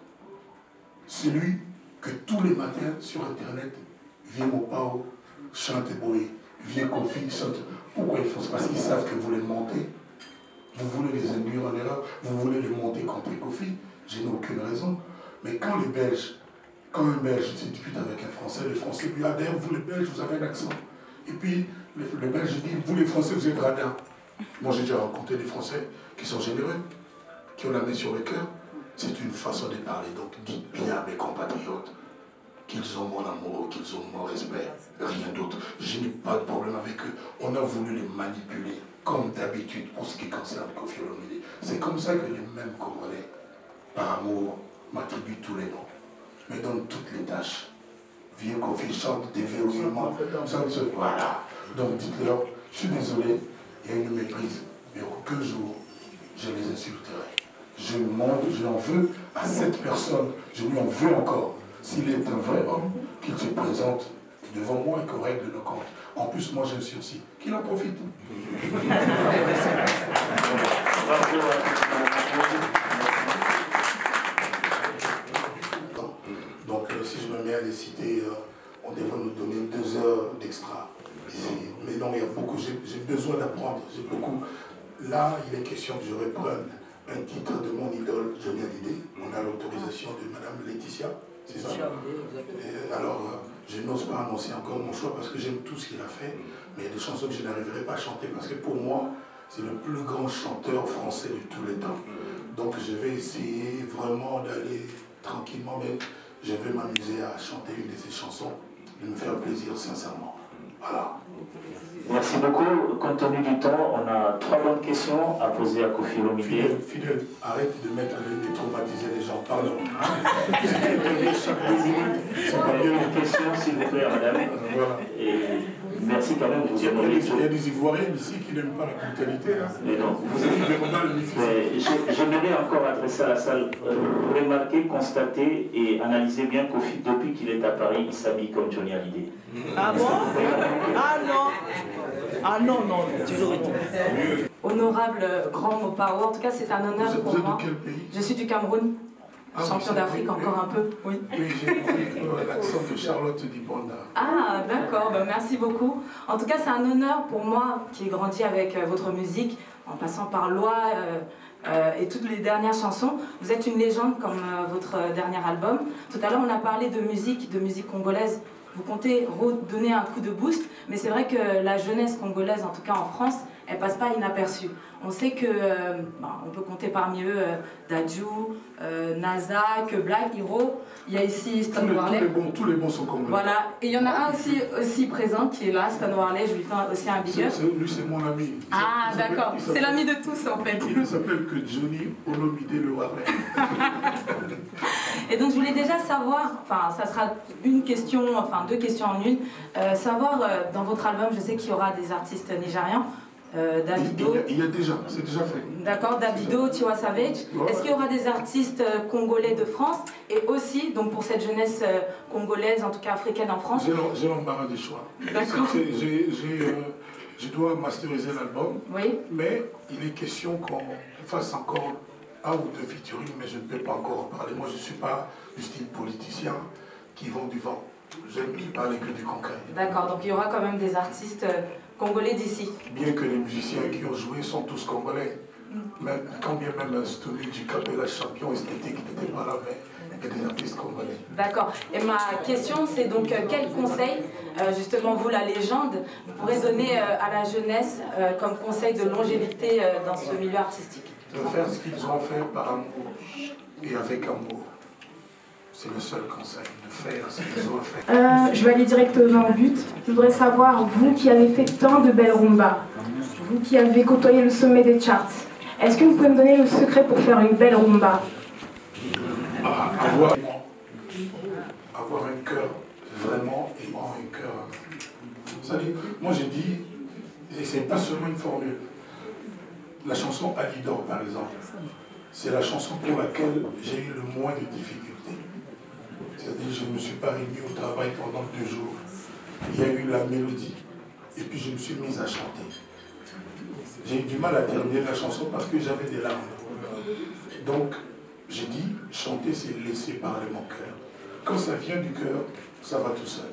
Celui que tous les matins sur Internet, viens Mopao, chante Boé, viens Kofi, chante. Pourquoi ils font ça? Parce qu'ils savent que vous les mentez. vous voulez les induire en erreur, vous voulez les monter contre Kofi, je n'ai aucune raison. Mais quand les Belges, quand un Belge se dispute avec un Français, les Français lui adhèrent, vous les Belges, vous avez un accent. Et puis, le Belge dit, vous les Français, vous êtes radins. Moi, j'ai déjà rencontré des Français qui sont généreux, qui ont la main sur le cœur. C'est une façon de parler. Donc, dites bien à mes compatriotes qu'ils ont mon amour, qu'ils ont mon respect, rien d'autre. Je n'ai pas de problème avec eux. On a voulu les manipuler, comme d'habitude, pour ce qui concerne Koffi Olomide. C'est comme ça que les mêmes Congolais, par amour, m'attribuent tous les noms, me donnent toutes les tâches. Vieux Koffi chante des verrouillements, voilà. Donc dites-leur, je suis désolé, il y a une méprise, mais aucun jour, je les insulterai. Je en veux à cette personne, je lui en veux encore. S'il est un vrai homme, qu'il se présente devant moi et qu'on règle nos comptes. En plus, moi j'ai un sursis. Qu'il en profite. Donc, si je me mets à les citer, on devrait nous donner 2 heures d'extra. Mais non, il y a beaucoup, j'ai besoin d'apprendre. J'ai beaucoup. Là, il est question que je reprenne un titre de mon idole, Johnny Hallyday. On a l'autorisation de Madame Laetitia. C'est ça. Alors, je n'ose pas annoncer encore mon choix parce que j'aime tout ce qu'il a fait, mais il y a des chansons que je n'arriverai pas à chanter parce que pour moi, c'est le plus grand chanteur français de tous les temps. Donc, je vais essayer vraiment d'aller tranquillement, mais je vais m'amuser à chanter une de ses chansons, de me faire plaisir sincèrement. Voilà. Merci beaucoup. Compte tenu du temps, on a 3 bonnes questions à poser à Koffi Olomide. Fidèle, arrête de traumatiser les gens, pardon. Chaque 2 minutes, c'est pas bien. Une question, s'il vous plaît, madame. Voilà. Et merci quand même de vous Il y a des Ivoiriens ici qui n'aiment pas la brutalité. Hein. Mais non. Vous avez j'aimerais encore adresser à la salle. Remarquez, constatez et analysez bien Koffi, depuis qu'il est à Paris, il s'habille comme Johnny Hallyday. Ah bon? Ah non. Ah non, non, toujours été. Honorable grand Mopao, en tout cas c'est un honneur pour moi. Vous êtes de quel pays? Je suis du Cameroun, champion d'Afrique encore un peu. Oui, oui j'ai compris l'accent de Charlotte Dibonda. Ah d'accord, ben, merci beaucoup. En tout cas c'est un honneur pour moi qui ai grandi avec votre musique, en passant par Loi et toutes les dernières chansons. Vous êtes une légende comme votre dernier album. Tout à l'heure on a parlé de musique congolaise. Vous comptez redonner un coup de boost, mais c'est vrai que la jeunesse congolaise, en tout cas en France, elle passe pas inaperçue. On sait que, on peut compter parmi eux Dadju, Nazak, Black, Hero. Il y a ici Stan Warley. Tous les bons sont congolais. Voilà, et il y en a un aussi présent qui est là, Stan Warley, je lui fais aussi un big up. Lui c'est mon ami. Ah d'accord, c'est l'ami de tous en fait. Il ne s'appelle que Johnny Olomide le Warley. Et donc je voulais déjà savoir, enfin ça sera une question, enfin 2 questions en une, savoir dans votre album, je sais qu'il y aura des artistes nigérians, Davido. Il y a déjà, c'est déjà fait. D'accord, Davido, Tiwa Savage. Ouais. Est-ce qu'il y aura des artistes congolais de France et aussi, donc pour cette jeunesse congolaise, en tout cas africaine en France? J'ai l'embarras du choix. D'accord. Je dois masteriser l'album, oui. Mais il est question qu'on fasse encore 1 ou 2 featuring, mais je ne peux pas encore en parler. Moi, je ne suis pas du style politicien qui vend du vent. J'aime parler que du concret. D'accord, donc il y aura quand même des artistes congolais d'ici. Bien que les musiciens qui ont joué sont tous congolais. Même, quand bien même Story du Capella champion esthétique n'était pas là, mais il y a des artistes congolais. D'accord. Et ma question, c'est donc quel conseil, justement vous la légende, vous pourrez donner à la jeunesse comme conseil de longévité dans ce milieu artistique? De faire ce qu'ils ont fait par amour et avec amour. C'est le seul conseil, de faire ce qu'ils ont fait. Je vais aller directement au but. Je voudrais savoir, vous qui avez fait tant de belles rumbas, vous qui avez côtoyé le sommet des charts, est-ce que vous pouvez me donner le secret pour faire une belle rumba? Avoir un cœur vraiment aimant, un cœur... Moi j'ai dit, et c'est pas seulement une formule, la chanson Alidor par exemple, c'est la chanson pour laquelle j'ai eu le moins de difficultés. C'est-à-dire je ne me suis pas réuni au travail pendant 2 jours. Il y a eu la mélodie, et puis je me suis mise à chanter. J'ai eu du mal à terminer la chanson parce que j'avais des larmes. Donc, j'ai dit, chanter c'est laisser parler mon cœur. Quand ça vient du cœur, ça va tout seul.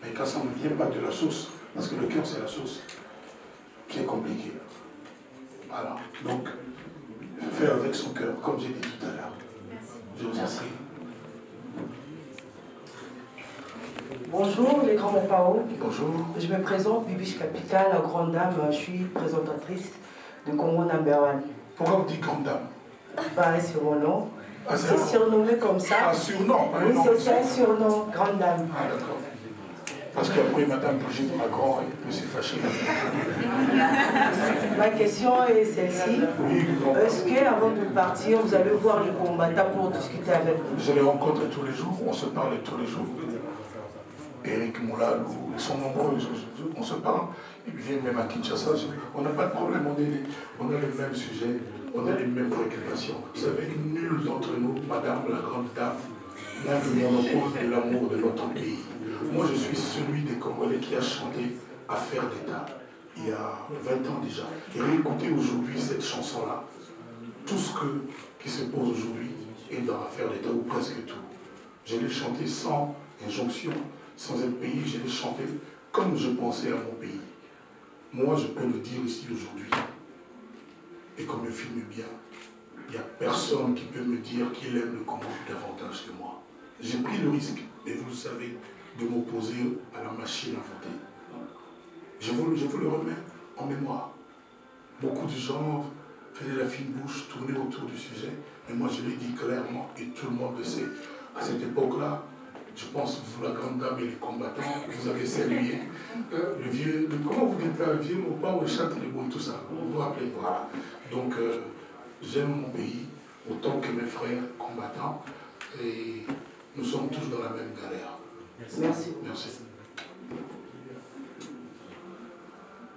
Mais quand ça ne vient pas de la source, parce que le cœur c'est la source, c'est compliqué. Voilà. Donc, faire avec son cœur, comme j'ai dit tout à l'heure. Je vous en prie. Bonjour les grands Pao. Bonjour. Je me présente, Bibiche Capital, la grande dame. Je suis présentatrice de Congo Number One. Pourquoi vous dites grande dame? Bah, c'est mon nom. Ah, c'est surnommé comme ça. Ah, surnom, pas oui, nom. c'est un surnom, grande dame. Ah, d'accord. Parce qu'après, Madame Brigitte Macron, elle s'est fâchée. Ma question est celle-ci. Est-ce qu'avant de partir, vous allez voir les combattants pour discuter avec vous? Je les rencontre tous les jours, on se parle tous les jours. Eric Moulalou, ils sont nombreux, on se parle. Ils viennent même à Kinshasa. On n'a pas de problème, on a le même sujet, on a les mêmes préoccupations. Vous savez, nul d'entre nous, Madame la grande dame, n'a de monopole de l'amour de notre pays. Moi, je suis celui des Congolais qui a chanté Affaire d'État il y a 20 ans déjà. Et réécoutez aujourd'hui cette chanson-là. Tout ce qui se pose aujourd'hui est dans Affaire d'État, ou presque tout. Je l'ai chanté sans injonction, sans être payé, je l'ai chanté comme je pensais à mon pays. Moi, je peux le dire ici aujourd'hui. Et qu'on me filme bien, il n'y a personne qui peut me dire qu'il aime le Congo davantage que moi. J'ai pris le risque, et vous le savez, de m'opposer à la machine à voter. Je vous le remets en mémoire. Beaucoup de gens faisaient la fine bouche, tournaient autour du sujet, mais moi je l'ai dit clairement, et tout le monde le sait. À cette époque-là, je pense que vous, la grande dame et les combattants, vous avez salué le vieux, comment vous dites là, le vieux Maupas ou le château les bons, tout ça. Vous vous rappelez, voilà. Donc, j'aime mon pays autant que mes frères combattants, et nous sommes tous dans la même galère. Merci. Merci.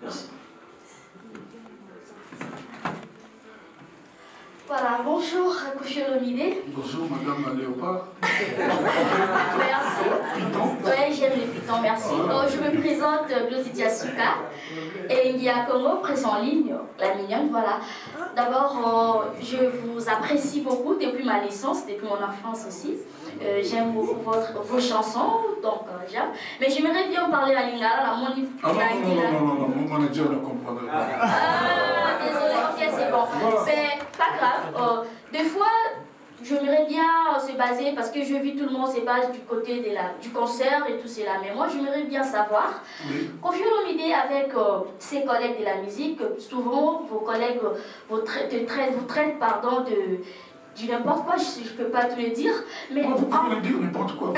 Merci. Voilà, bonjour Kofi Olomide. Bonjour Madame Léopard. Merci. Python. Oui, j'aime les pitons, merci. Je me présente Glosidi Asuka et Ngia Congo, presse en ligne, la mignonne, voilà. D'abord, je vous apprécie beaucoup depuis ma naissance, depuis mon enfance aussi. J'aime beaucoup vos chansons, donc j'aime. Mais j'aimerais bien parler à Lingala, la moni. Ah non, mon manager ne comprendrait pas. Ah, désolé, ok, c'est bon. C'est pas grave. Des fois, j'aimerais bien se baser, parce que je vis tout le monde se base du côté du concert et tout cela. Mais moi, j'aimerais bien savoir, Kofi Olomide avec ses collègues de la musique, souvent vos collègues vous traitent pardon, du n'importe quoi, je ne peux pas tout le dire, mais... Vous pouvez le dire n'importe quoi.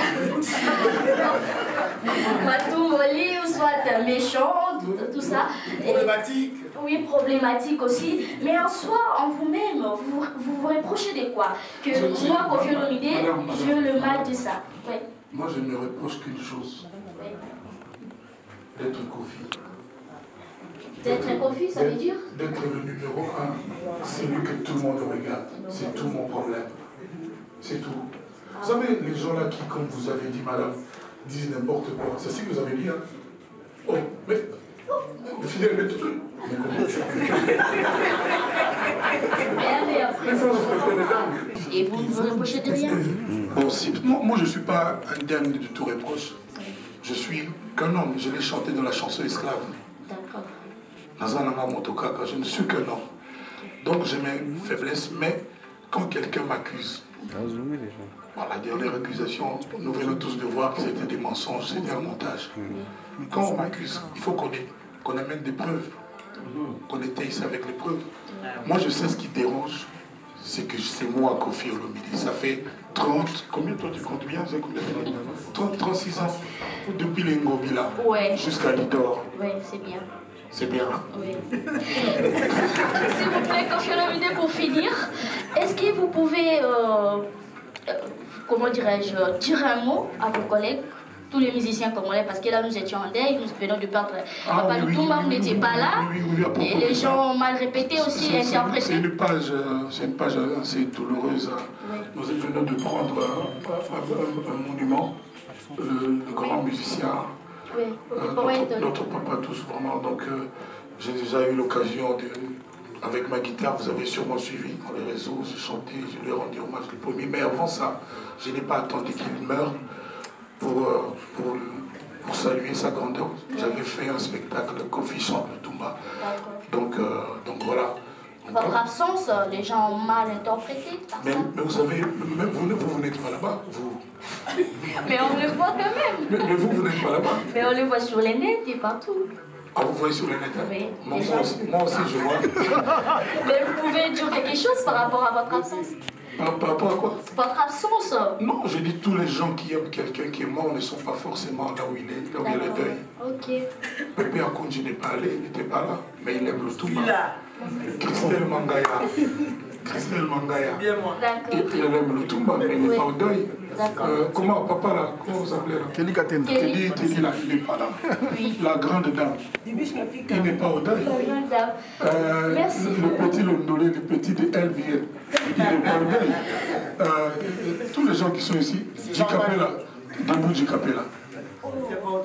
Matou Moli, ou soit méchant, tout ça. Problématique. Oui, problématique aussi. Mais en soi, en vous-même, vous reprochez de quoi? Que moi, Kofi Olomide, j'ai le mal de ça. Oui. Moi, je ne me reproche qu'une chose. D'être Kofi. D'être Kofi, ça veut dire? D'être le numéro 1, celui que tout le monde regarde. C'est tout mon problème. C'est tout. Vous savez, les gens là qui, comme vous avez dit, madame, disent n'importe quoi. C'est ce que vous avez dit, hein? Oh, mais... Le fidèle est tout. Mais comment? Et vous ne vous reprochez de rien? Bon, moi, je ne suis pas un dingue de tout reproche. Je suis qu'un homme. Je l'ai chanté dans la chanson esclave. D'accord. Je ne suis qu'un homme. Donc j'ai mes faiblesses, mais quand quelqu'un m'accuse, la dernière accusation, nous venons tous de voir que c'était des mensonges, c'était un montage. Quand on m'accuse, il faut qu'on amène des preuves, qu'on étaye ça avec les preuves. Moi je sais ce qui dérange, c'est que c'est moi, Kofi Olomide. Ça fait 30, combien toi tu comptes bien? 36 ans, depuis les Ngobila jusqu'à Lidor. Oui, c'est bien. C'est bien. Oui. S'il vous plaît, Kofi Olomide, pour finir, est-ce que vous pouvez, comment dirais-je, dire un mot à vos collègues, tous les musiciens congolais, parce que là nous étions en deuil, nous venons de perdre Papa Lutumba, vous n'étiez pas là, et les gens ont mal répété aussi, interprété. C'est une page assez douloureuse. Nous venons de prendre un monument, le grand musicien. Notre papa tous vraiment, donc j'ai déjà eu l'occasion de, avec ma guitare, vous avez sûrement suivi dans les réseaux, j'ai chanté, je lui ai rendu hommage le premier, mais avant ça, je n'ai pas attendu qu'il meure pour saluer sa grandeur. J'avais fait un spectacle, Kofi chante le Toumba, donc voilà, votre absence, les gens ont mal interprété par ça. Mais vous savez, même vous n'êtes pas là-bas, vous. Mais on le voit quand même. Mais vous n'êtes pas là-bas. Mais on le voit sur les nets et partout. Ah, vous voyez sur les net? Oui. Moi aussi, je vois. Mais vous pouvez dire quelque chose par rapport à votre absence? Par rapport à quoi? Votre absence. Non, je dis tous les gens qui aiment quelqu'un qui est mort ne sont pas forcément là où il est, là où il y a le deuil. Ok. Pépé Akonji n'est pas allé, il n'était pas là, mais il aime le Toumba. Christelle Mangaya. Christelle Mangaya. Il aime le Toumba, mais il n'est pas au deuil. Comment, papa là, comment vous appelez là? Kelly Katen. Kelly là, il n'est pas là. La grande dame. Il n'est pas au deuil. Le petit Londolé, le petit de LBL. Il n'est pas au deuil. Tous les gens qui sont ici, Djikapela, debout Djikapela.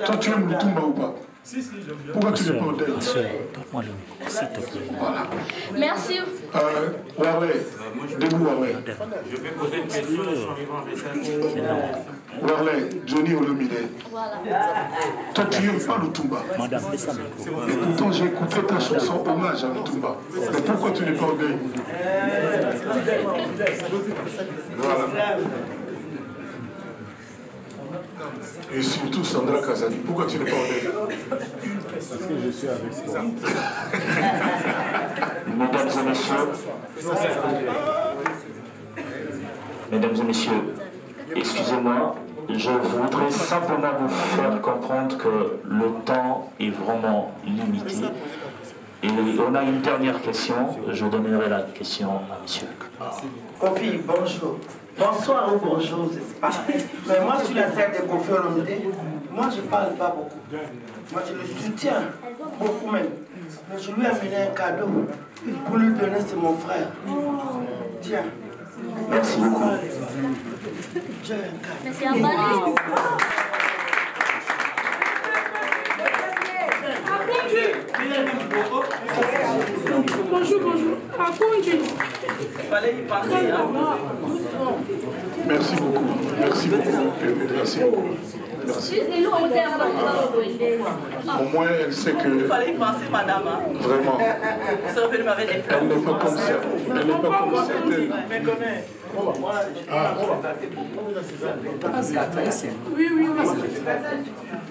Toi, tu aimes le Toumba ou pas? Si, j'aime bien. Pourquoi tu n'es pas au deuil? Donne-moi le s'il te plaît. Voilà. Merci. Warley, debout Warley. Je vais poser une question, je suis arrivé en Warley, Johnny Olomide. Voilà. Toi, tu n'aimes pas le Toumba. Madame, laisse-moi. Et pourtant, j'ai écouté ta chanson hommage à le Toumba. Mais pourquoi tu n'es pas au deuil? Voilà. Et surtout Sandra Kazadi, pourquoi tu n'es pas au deuil? Parce que je suis avec toi. Mesdames et messieurs, excusez-moi, je voudrais simplement vous faire comprendre que le temps est vraiment limité. Et on a une dernière question, je donnerai la question à monsieur. Kofi, bonjour. Bonsoir ou bonjour, c'est pas. Mais moi, sur la tête de Kofi Olomide, moi, je ne parle pas beaucoup. Moi, je le soutiens beaucoup même. Mais je lui ai amené un cadeau pour lui donner, c'est mon frère. Tiens. Merci beaucoup. J'ai un cadeau. Merci à Mali. Bonjour, bonjour. Akonji. Il fallait y penser. Merci beaucoup. Merci beaucoup. Merci beaucoup. Merci. Au moins, elle sait que... Il fallait y penser, madame. Vraiment. Vous serez venu avec des frères. Elle n'est pas comme ça. Elle n'est pas comme certaines. Oui, oui, oui.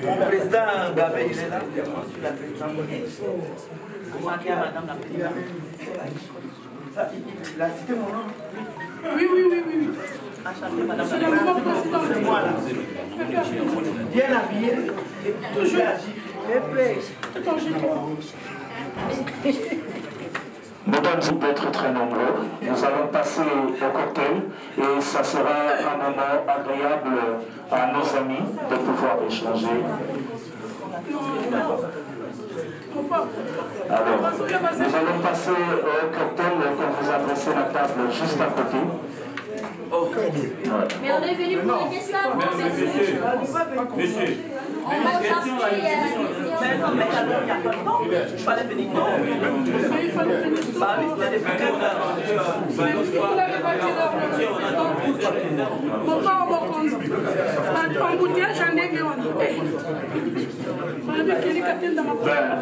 Mon président Gabé, il est là. Il a cité mon nom. Oui, oui, oui, oui. C'est le nouveau président. C'est moi là. Bien habillé. Toujours agi. Mesdames, vous pouvez être très nombreux. Nous allons passer au cocktail et ça sera un moment agréable à nos amis de pouvoir échanger. Alors, nous allons passer au cocktail quand vous adressez la table juste à côté. Mais on est venu pour les questions. Monsieur. On va chercher. Il fallait venir. Il fallait venir. Bah oui, c'était des frères.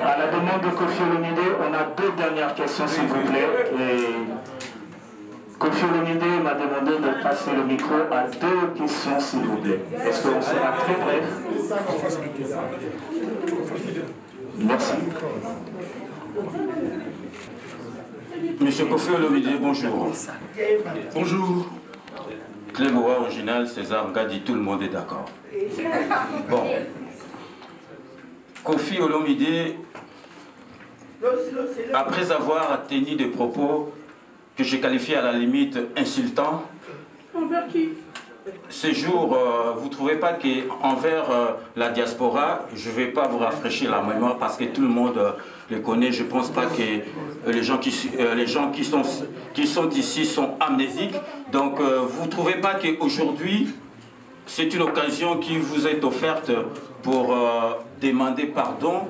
À la demande de Kofi Olomide, on a deux dernières questions s'il vous plaît. Et Kofi Olomide m'a demandé de passer le micro à deux questions s'il vous plaît. Est-ce qu'on sera très bref? Merci. Monsieur Kofi Olomide, bonjour. Bonjour. Clébois original, César Gadi, tout le monde est d'accord. Bon. Kofi Olomide, après avoir tenu des propos que je qualifie à la limite insultants, Envers qui? ce jour, vous ne trouvez pas qu'envers la diaspora, je ne vais pas vous rafraîchir la mémoire parce que tout le monde les connaît. Je ne pense pas que les gens qui sont ici sont amnésiques. Donc, vous ne trouvez pas qu'aujourd'hui, c'est une occasion qui vous est offerte pour demander pardon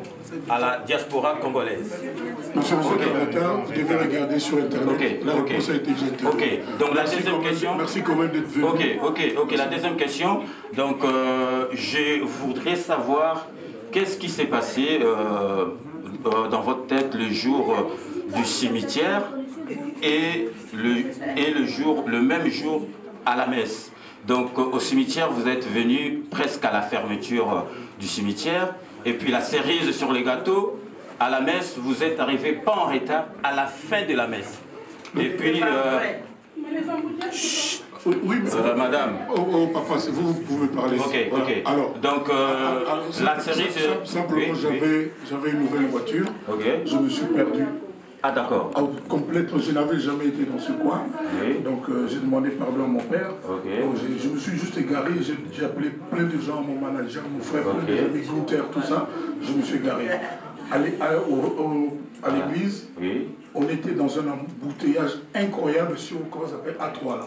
à la diaspora congolaise. Monsieur le secrétaire, vous devez regarder sur Internet. La réponse a été jetée. Ok, donc la deuxième question. Merci quand même d'être venu. Ok, la deuxième question. Donc, je voudrais savoir qu'est-ce qui s'est passé dans votre tête le jour du cimetière et le même jour à la messe. Donc au cimetière, vous êtes venu presque à la fermeture du cimetière. Et puis la cerise sur les gâteaux, à la messe, vous êtes arrivé pas en retard, à la fin de la messe. Et puis... oui, madame. Oh, papa, vous pouvez parler. Ok, ok. Alors, donc, la cerise... Simplement, j'avais une nouvelle voiture. Ok. Je me suis perdu. Ah, d'accord. Complètement, je n'avais jamais été dans ce coin. Oui. Donc, j'ai demandé pardon à mon père. Okay. Donc, je me suis juste égaré. J'ai appelé plein de gens, mon manager, mon frère, plein de amis, Gunther, tout ça. Je me suis égaré. À l'église, oui. On était dans un embouteillage incroyable sur, comment ça s'appelle, A3 là.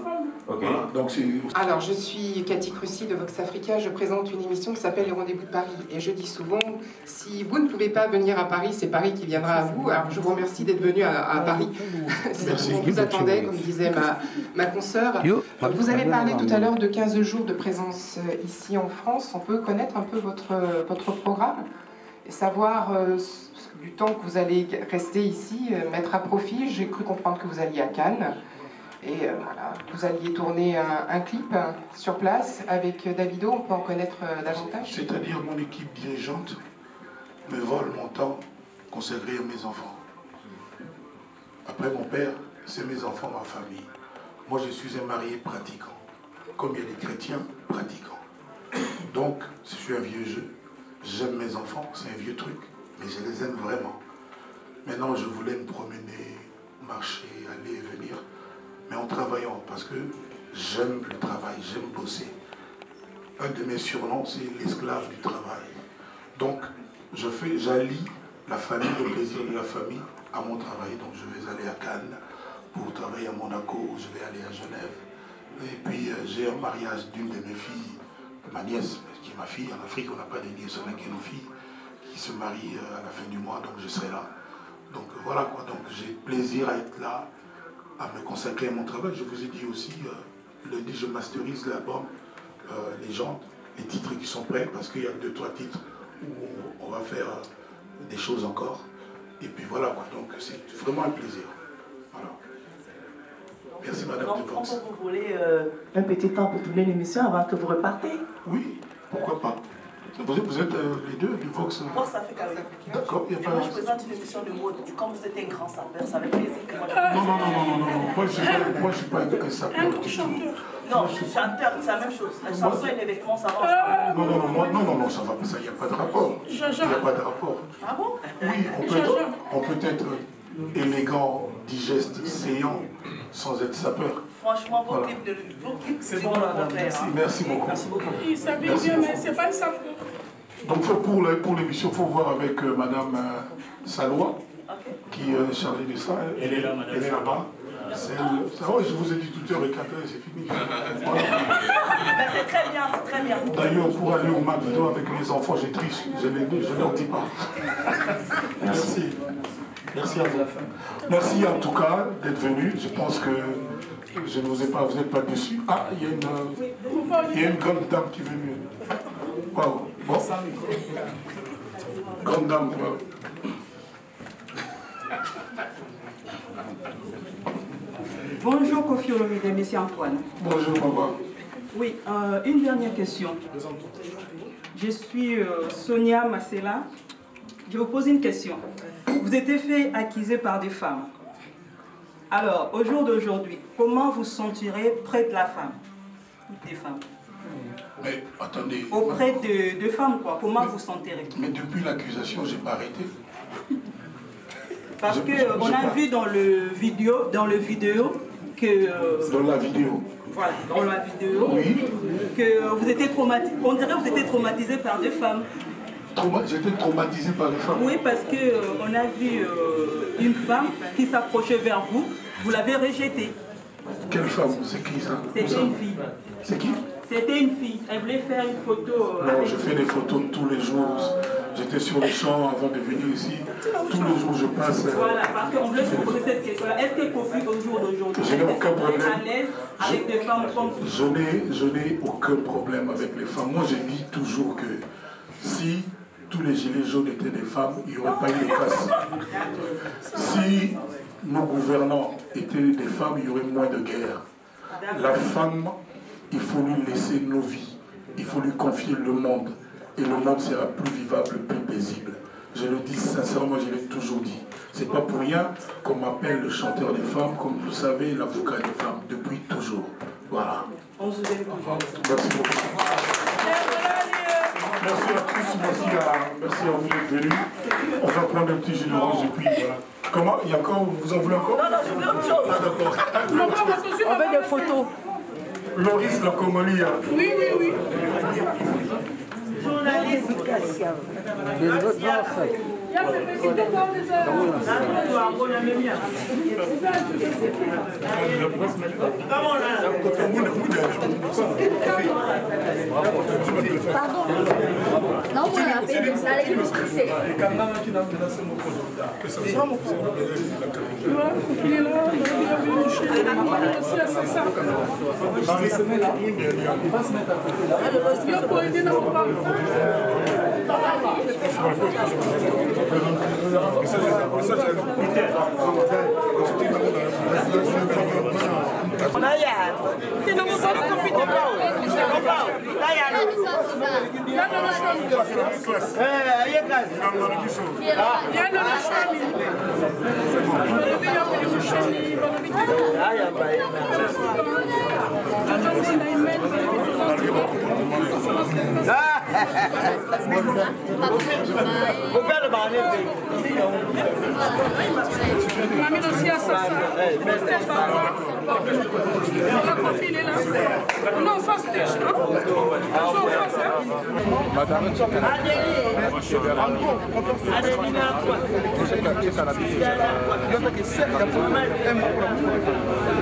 Okay. Voilà, donc alors, je suis Cathy Crucy de Vox Africa. Je présente une émission qui s'appelle Les Rendez-vous de Paris. Et je dis souvent, si vous ne pouvez pas venir à Paris, c'est Paris qui viendra à vous. Alors, je vous remercie d'être venu à Paris. On vous attendait, comme disait ma consoeur. Vous avez parlé tout à l'heure de 15 jours de présence ici en France. On peut connaître un peu votre programme et savoir du temps que vous allez rester ici, mettre à profit. J'ai cru comprendre que vous alliez à Cannes. Et voilà, vous alliez tourner un clip sur place avec Davido, on peut en connaître davantage. C'est-à-dire mon équipe dirigeante me vole mon temps consacré à mes enfants. Après mon père, c'est mes enfants, ma famille. Moi je suis un marié pratiquant, comme il y a des chrétiens pratiquants. Donc je suis un vieux jeu, j'aime mes enfants, c'est un vieux truc, mais je les aime vraiment. Maintenant je voulais me promener, marcher, aller et venir. Mais en travaillant, parce que j'aime le travail, j'aime bosser. Un de mes surnoms, c'est l'esclave du travail. Donc, j'allie la famille, le plaisir de la famille à mon travail. Donc, je vais aller à Cannes pour travailler à Monaco, je vais aller à Genève. Et puis, j'ai un mariage d'une de mes filles, ma nièce, qui est ma fille. En Afrique, on n'a pas de nièces, on n'a que nos filles, qui se marient à la fin du mois, donc je serai là. Donc, voilà quoi. Donc, j'ai plaisir à être là, à me consacrer à mon travail. Je vous ai dit aussi, lundi je masterise l'album, les titres qui sont prêts, parce qu'il y a 2-3 titres où on va faire des choses encore. Et puis voilà quoi, donc c'est vraiment un plaisir. Voilà. Merci madame de Vox. Vous voulez un petit temps pour tourner l'émission avant que vous repartez? Oui, pourquoi pas. Vous êtes les deux du Vox Vox Africa. D'accord, il n'y a pas... Moi, je présente une émission de mode. Comme vous êtes un grand sapeur, ça avec plaisir que moi... Non. Moi, je ne suis pas un sapeur. Non, chanteur, c'est la même chose. La chanson et les vêtements, ça va ensemble. Non, ça va pas, ça, il n'y a pas de rapport. Il n'y a pas de rapport. Ah bon? Oui, on peut être élégant, digeste, séant, sans être sapeur. Franchement, vos clips, c'est bon, madame. Merci beaucoup. Il s'habille bien, mais c'est pas ça. Donc pour l'émission, il faut voir avec madame Salois, qui est chargée de ça. Elle est là, madame. Elle est là-bas. Je vous ai dit tout à l'heure, c'est fini. Voilà. C'est très bien, c'est très bien. D'ailleurs, pour aller au McDo avec les enfants, j'ai triche. Je ne leur dis pas. Merci. Merci à vous. Merci en tout cas d'être venu. Je pense que je ne vous ai pas, vous n'êtes pas déçus. Ah, il y a une grande dame qui est venue. Wow. Bon. Grande dame, quoi. Bonjour Kofi Olomide, monsieur Antoine. Bonjour maman. Oui, une dernière question. Je suis Sonia Massela. Je vous pose une question. Vous êtes fait accuser par des femmes. Alors, au jour d'aujourd'hui, comment vous sentirez près de la femme? Des femmes. Mais attendez. Auprès de femmes, quoi. Comment vous sentirez? Mais depuis l'accusation, je n'ai pas arrêté. Parce qu'on a vu dans le vidéo que... Dans la vidéo. Voilà, dans la vidéo, oui. Que vous étiez traumatisé. On dirait que vous étiez traumatisé par des femmes. J'étais traumatisé par les femmes. Oui, parce qu'on a vu une femme qui s'approchait vers vous, vous l'avez rejetée. Quelle femme? C'est qui ça? C'était une fille. C'est qui? C'était une fille. Elle voulait faire une photo. Non, je fais des photos tous les jours. J'étais sur les champs avant de venir ici. Tous les jours je passe. Voilà, parce qu'on voulait se poser cette question-là. Est-ce que Kofi, au jour d'aujourd'hui, je n'ai aucun problème à l'aise avec des femmes comme vous? Je n'ai aucun problème avec les femmes. Moi, je dis toujours que si tous les gilets jaunes étaient des femmes, il n'y aurait pas eu de casse. Si nos gouvernants étaient des femmes, il y aurait moins de guerre. La femme, il faut lui laisser nos vies, il faut lui confier le monde, et le monde sera plus vivable, plus paisible. Je le dis sincèrement, je l'ai toujours dit. C'est pas pour rien qu'on m'appelle le chanteur des femmes, comme vous savez, l'avocat des femmes, depuis toujours. Voilà. Merci beaucoup. Merci à tous, merci à vous d'être venus. On va prendre un petit jus d'orange et puis voilà. Comment? Il y a encore, vous en voulez encore? Non, je veux autre chose. Ah d'accord. On fait des photos. Loris Lacomoli. Oui. Journaliste. Pardon. Non, on a appelé ça l'équipe stressée.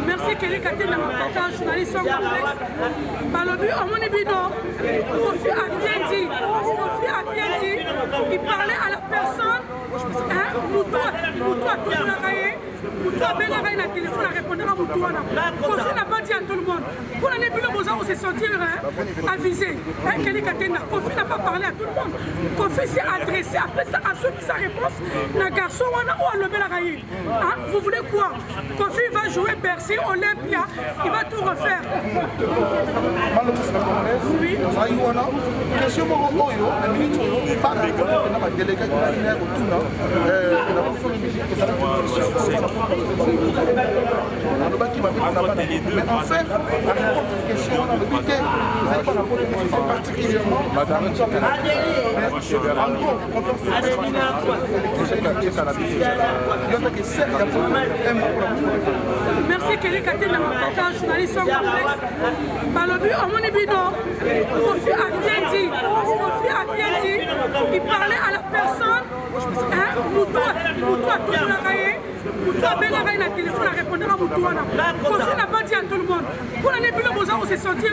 Merci Kelly Katena, journaliste en complexe. Balobi, on m'a dit non. Kofi a bien dit. Il parlait à la personne. Moutoua, tout le raillé. Moutoua, ben la raille, la téléphone a répondu à Moutoua. Kofi n'a pas dit à tout le monde. Pour l'année plus, on s'est senti avisé. Kelly Katena, Kofi n'a pas parlé à tout le monde. Kofi s'est adressé après ça à ceux qui sa réponse. Un garçon, ou à l'obé la raille. Vous voulez quoi? Kofi va jouer Bercy, Olympia, il va tout refaire. Oui. Mais en fait, la question, on a dit que vous n'avez pas la particulièrement. Merci Kelly Katena, journaliste en complexe. Balobi, on m'a dit non. Kofi a bien dit. Il parlait à la personne. Moutoua, tout le raillé. Moutoua, ben la raille, la téléphone a répondu à Moutoua. Kofi n'a pas dit à tout le monde. Pour l'année plus, on s'est senti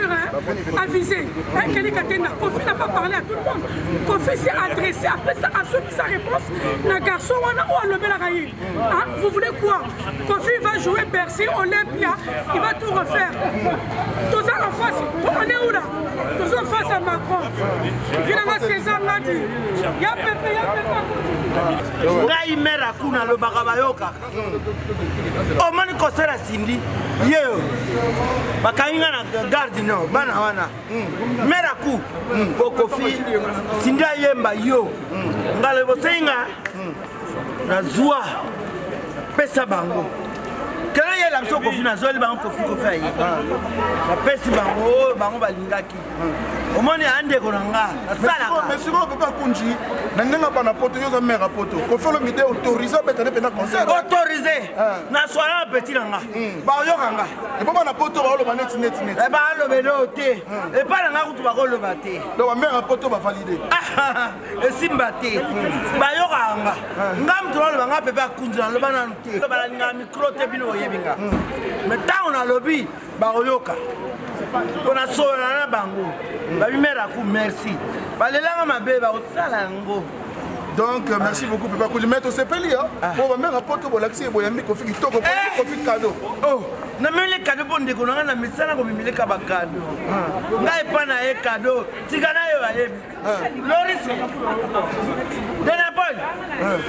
avisé. Kelly Katena, Kofi n'a pas parlé à tout le monde. Kofi s'est adressé après ça à ceux qui sa réponse. Un garçon, ou à l'obé la raille. Vous voulez quoi? Kofi va jouer Bercy, Olympia, il va tout refaire. Tout ça en face, on est où là? Tout ça en face à Macron. Finalement, César l'a dit. Il y a Pépé. Ngai mera kuna lo bakabayoka. Omani kosera sindi. Yeo. Bakainga na garde no bana wana. Mera ku. Kofi sinda yemba yo. Ngale bosenga. Na zua. Pesa bango. Quand il y a la mission Kofi na zoli bango Kofi ayi. Na pesi bango balingaki. Au moins il y a un dégonanga. Mais si on peut pas conduire, n'enga pas na poto yo za mère poto. Kofi le midi autorisé betane pena concert. Autorisé. Na soya petit nanga. Ba yo kanga. Et pas na poto ba lo ba net. E ba lo belo te. E pas na kutu ba ko lo bate. Donc mère poto ba valider. E simba te. Ba yo kanga. Ngam to lo banga pepe akunza lo bana te. Ba la nga micro te bino yebinga. Mais tant on a lobby ba oyoka. On a sauvé la bango. Ba bimera ku merci. Ba lelanga mabe ba osala ngo. Donc, merci beaucoup, Papa Kouli. Mais tu sais pas lire. On va même rapporter pour l'accès. Il y a un Kofi qui toque, Kofi cadeau. Oh, na même les cadeaux pour décoller, on a mis ça comme il est cadeau. N'a pas na cadeau. Tigana yo Loris. Dena Paul.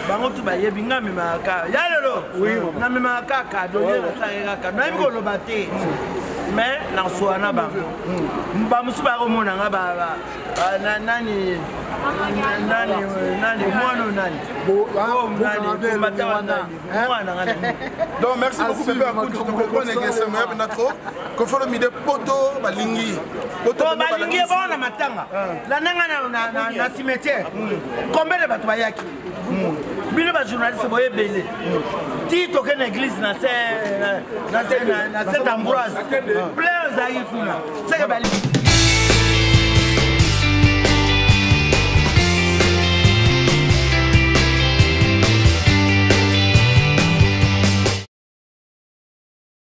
Bango tu ba yebi nga mema ka. Ya lelo. Oui. Na mema ka cadeau, ya ka. Na ko lo baté. Mais na soana ba. Mba musuba ko mona nga ba nani donc merci beaucoup Pépé Akoudou, tu comprends que c'est meilleur natro que faut le mide poto balingi balingi bon na matanga la nanga na cimetière combien de bato bayaki bino ba journaliste boye belé ti toke na église na cette Ambroise plein za yikuna c'est que balingi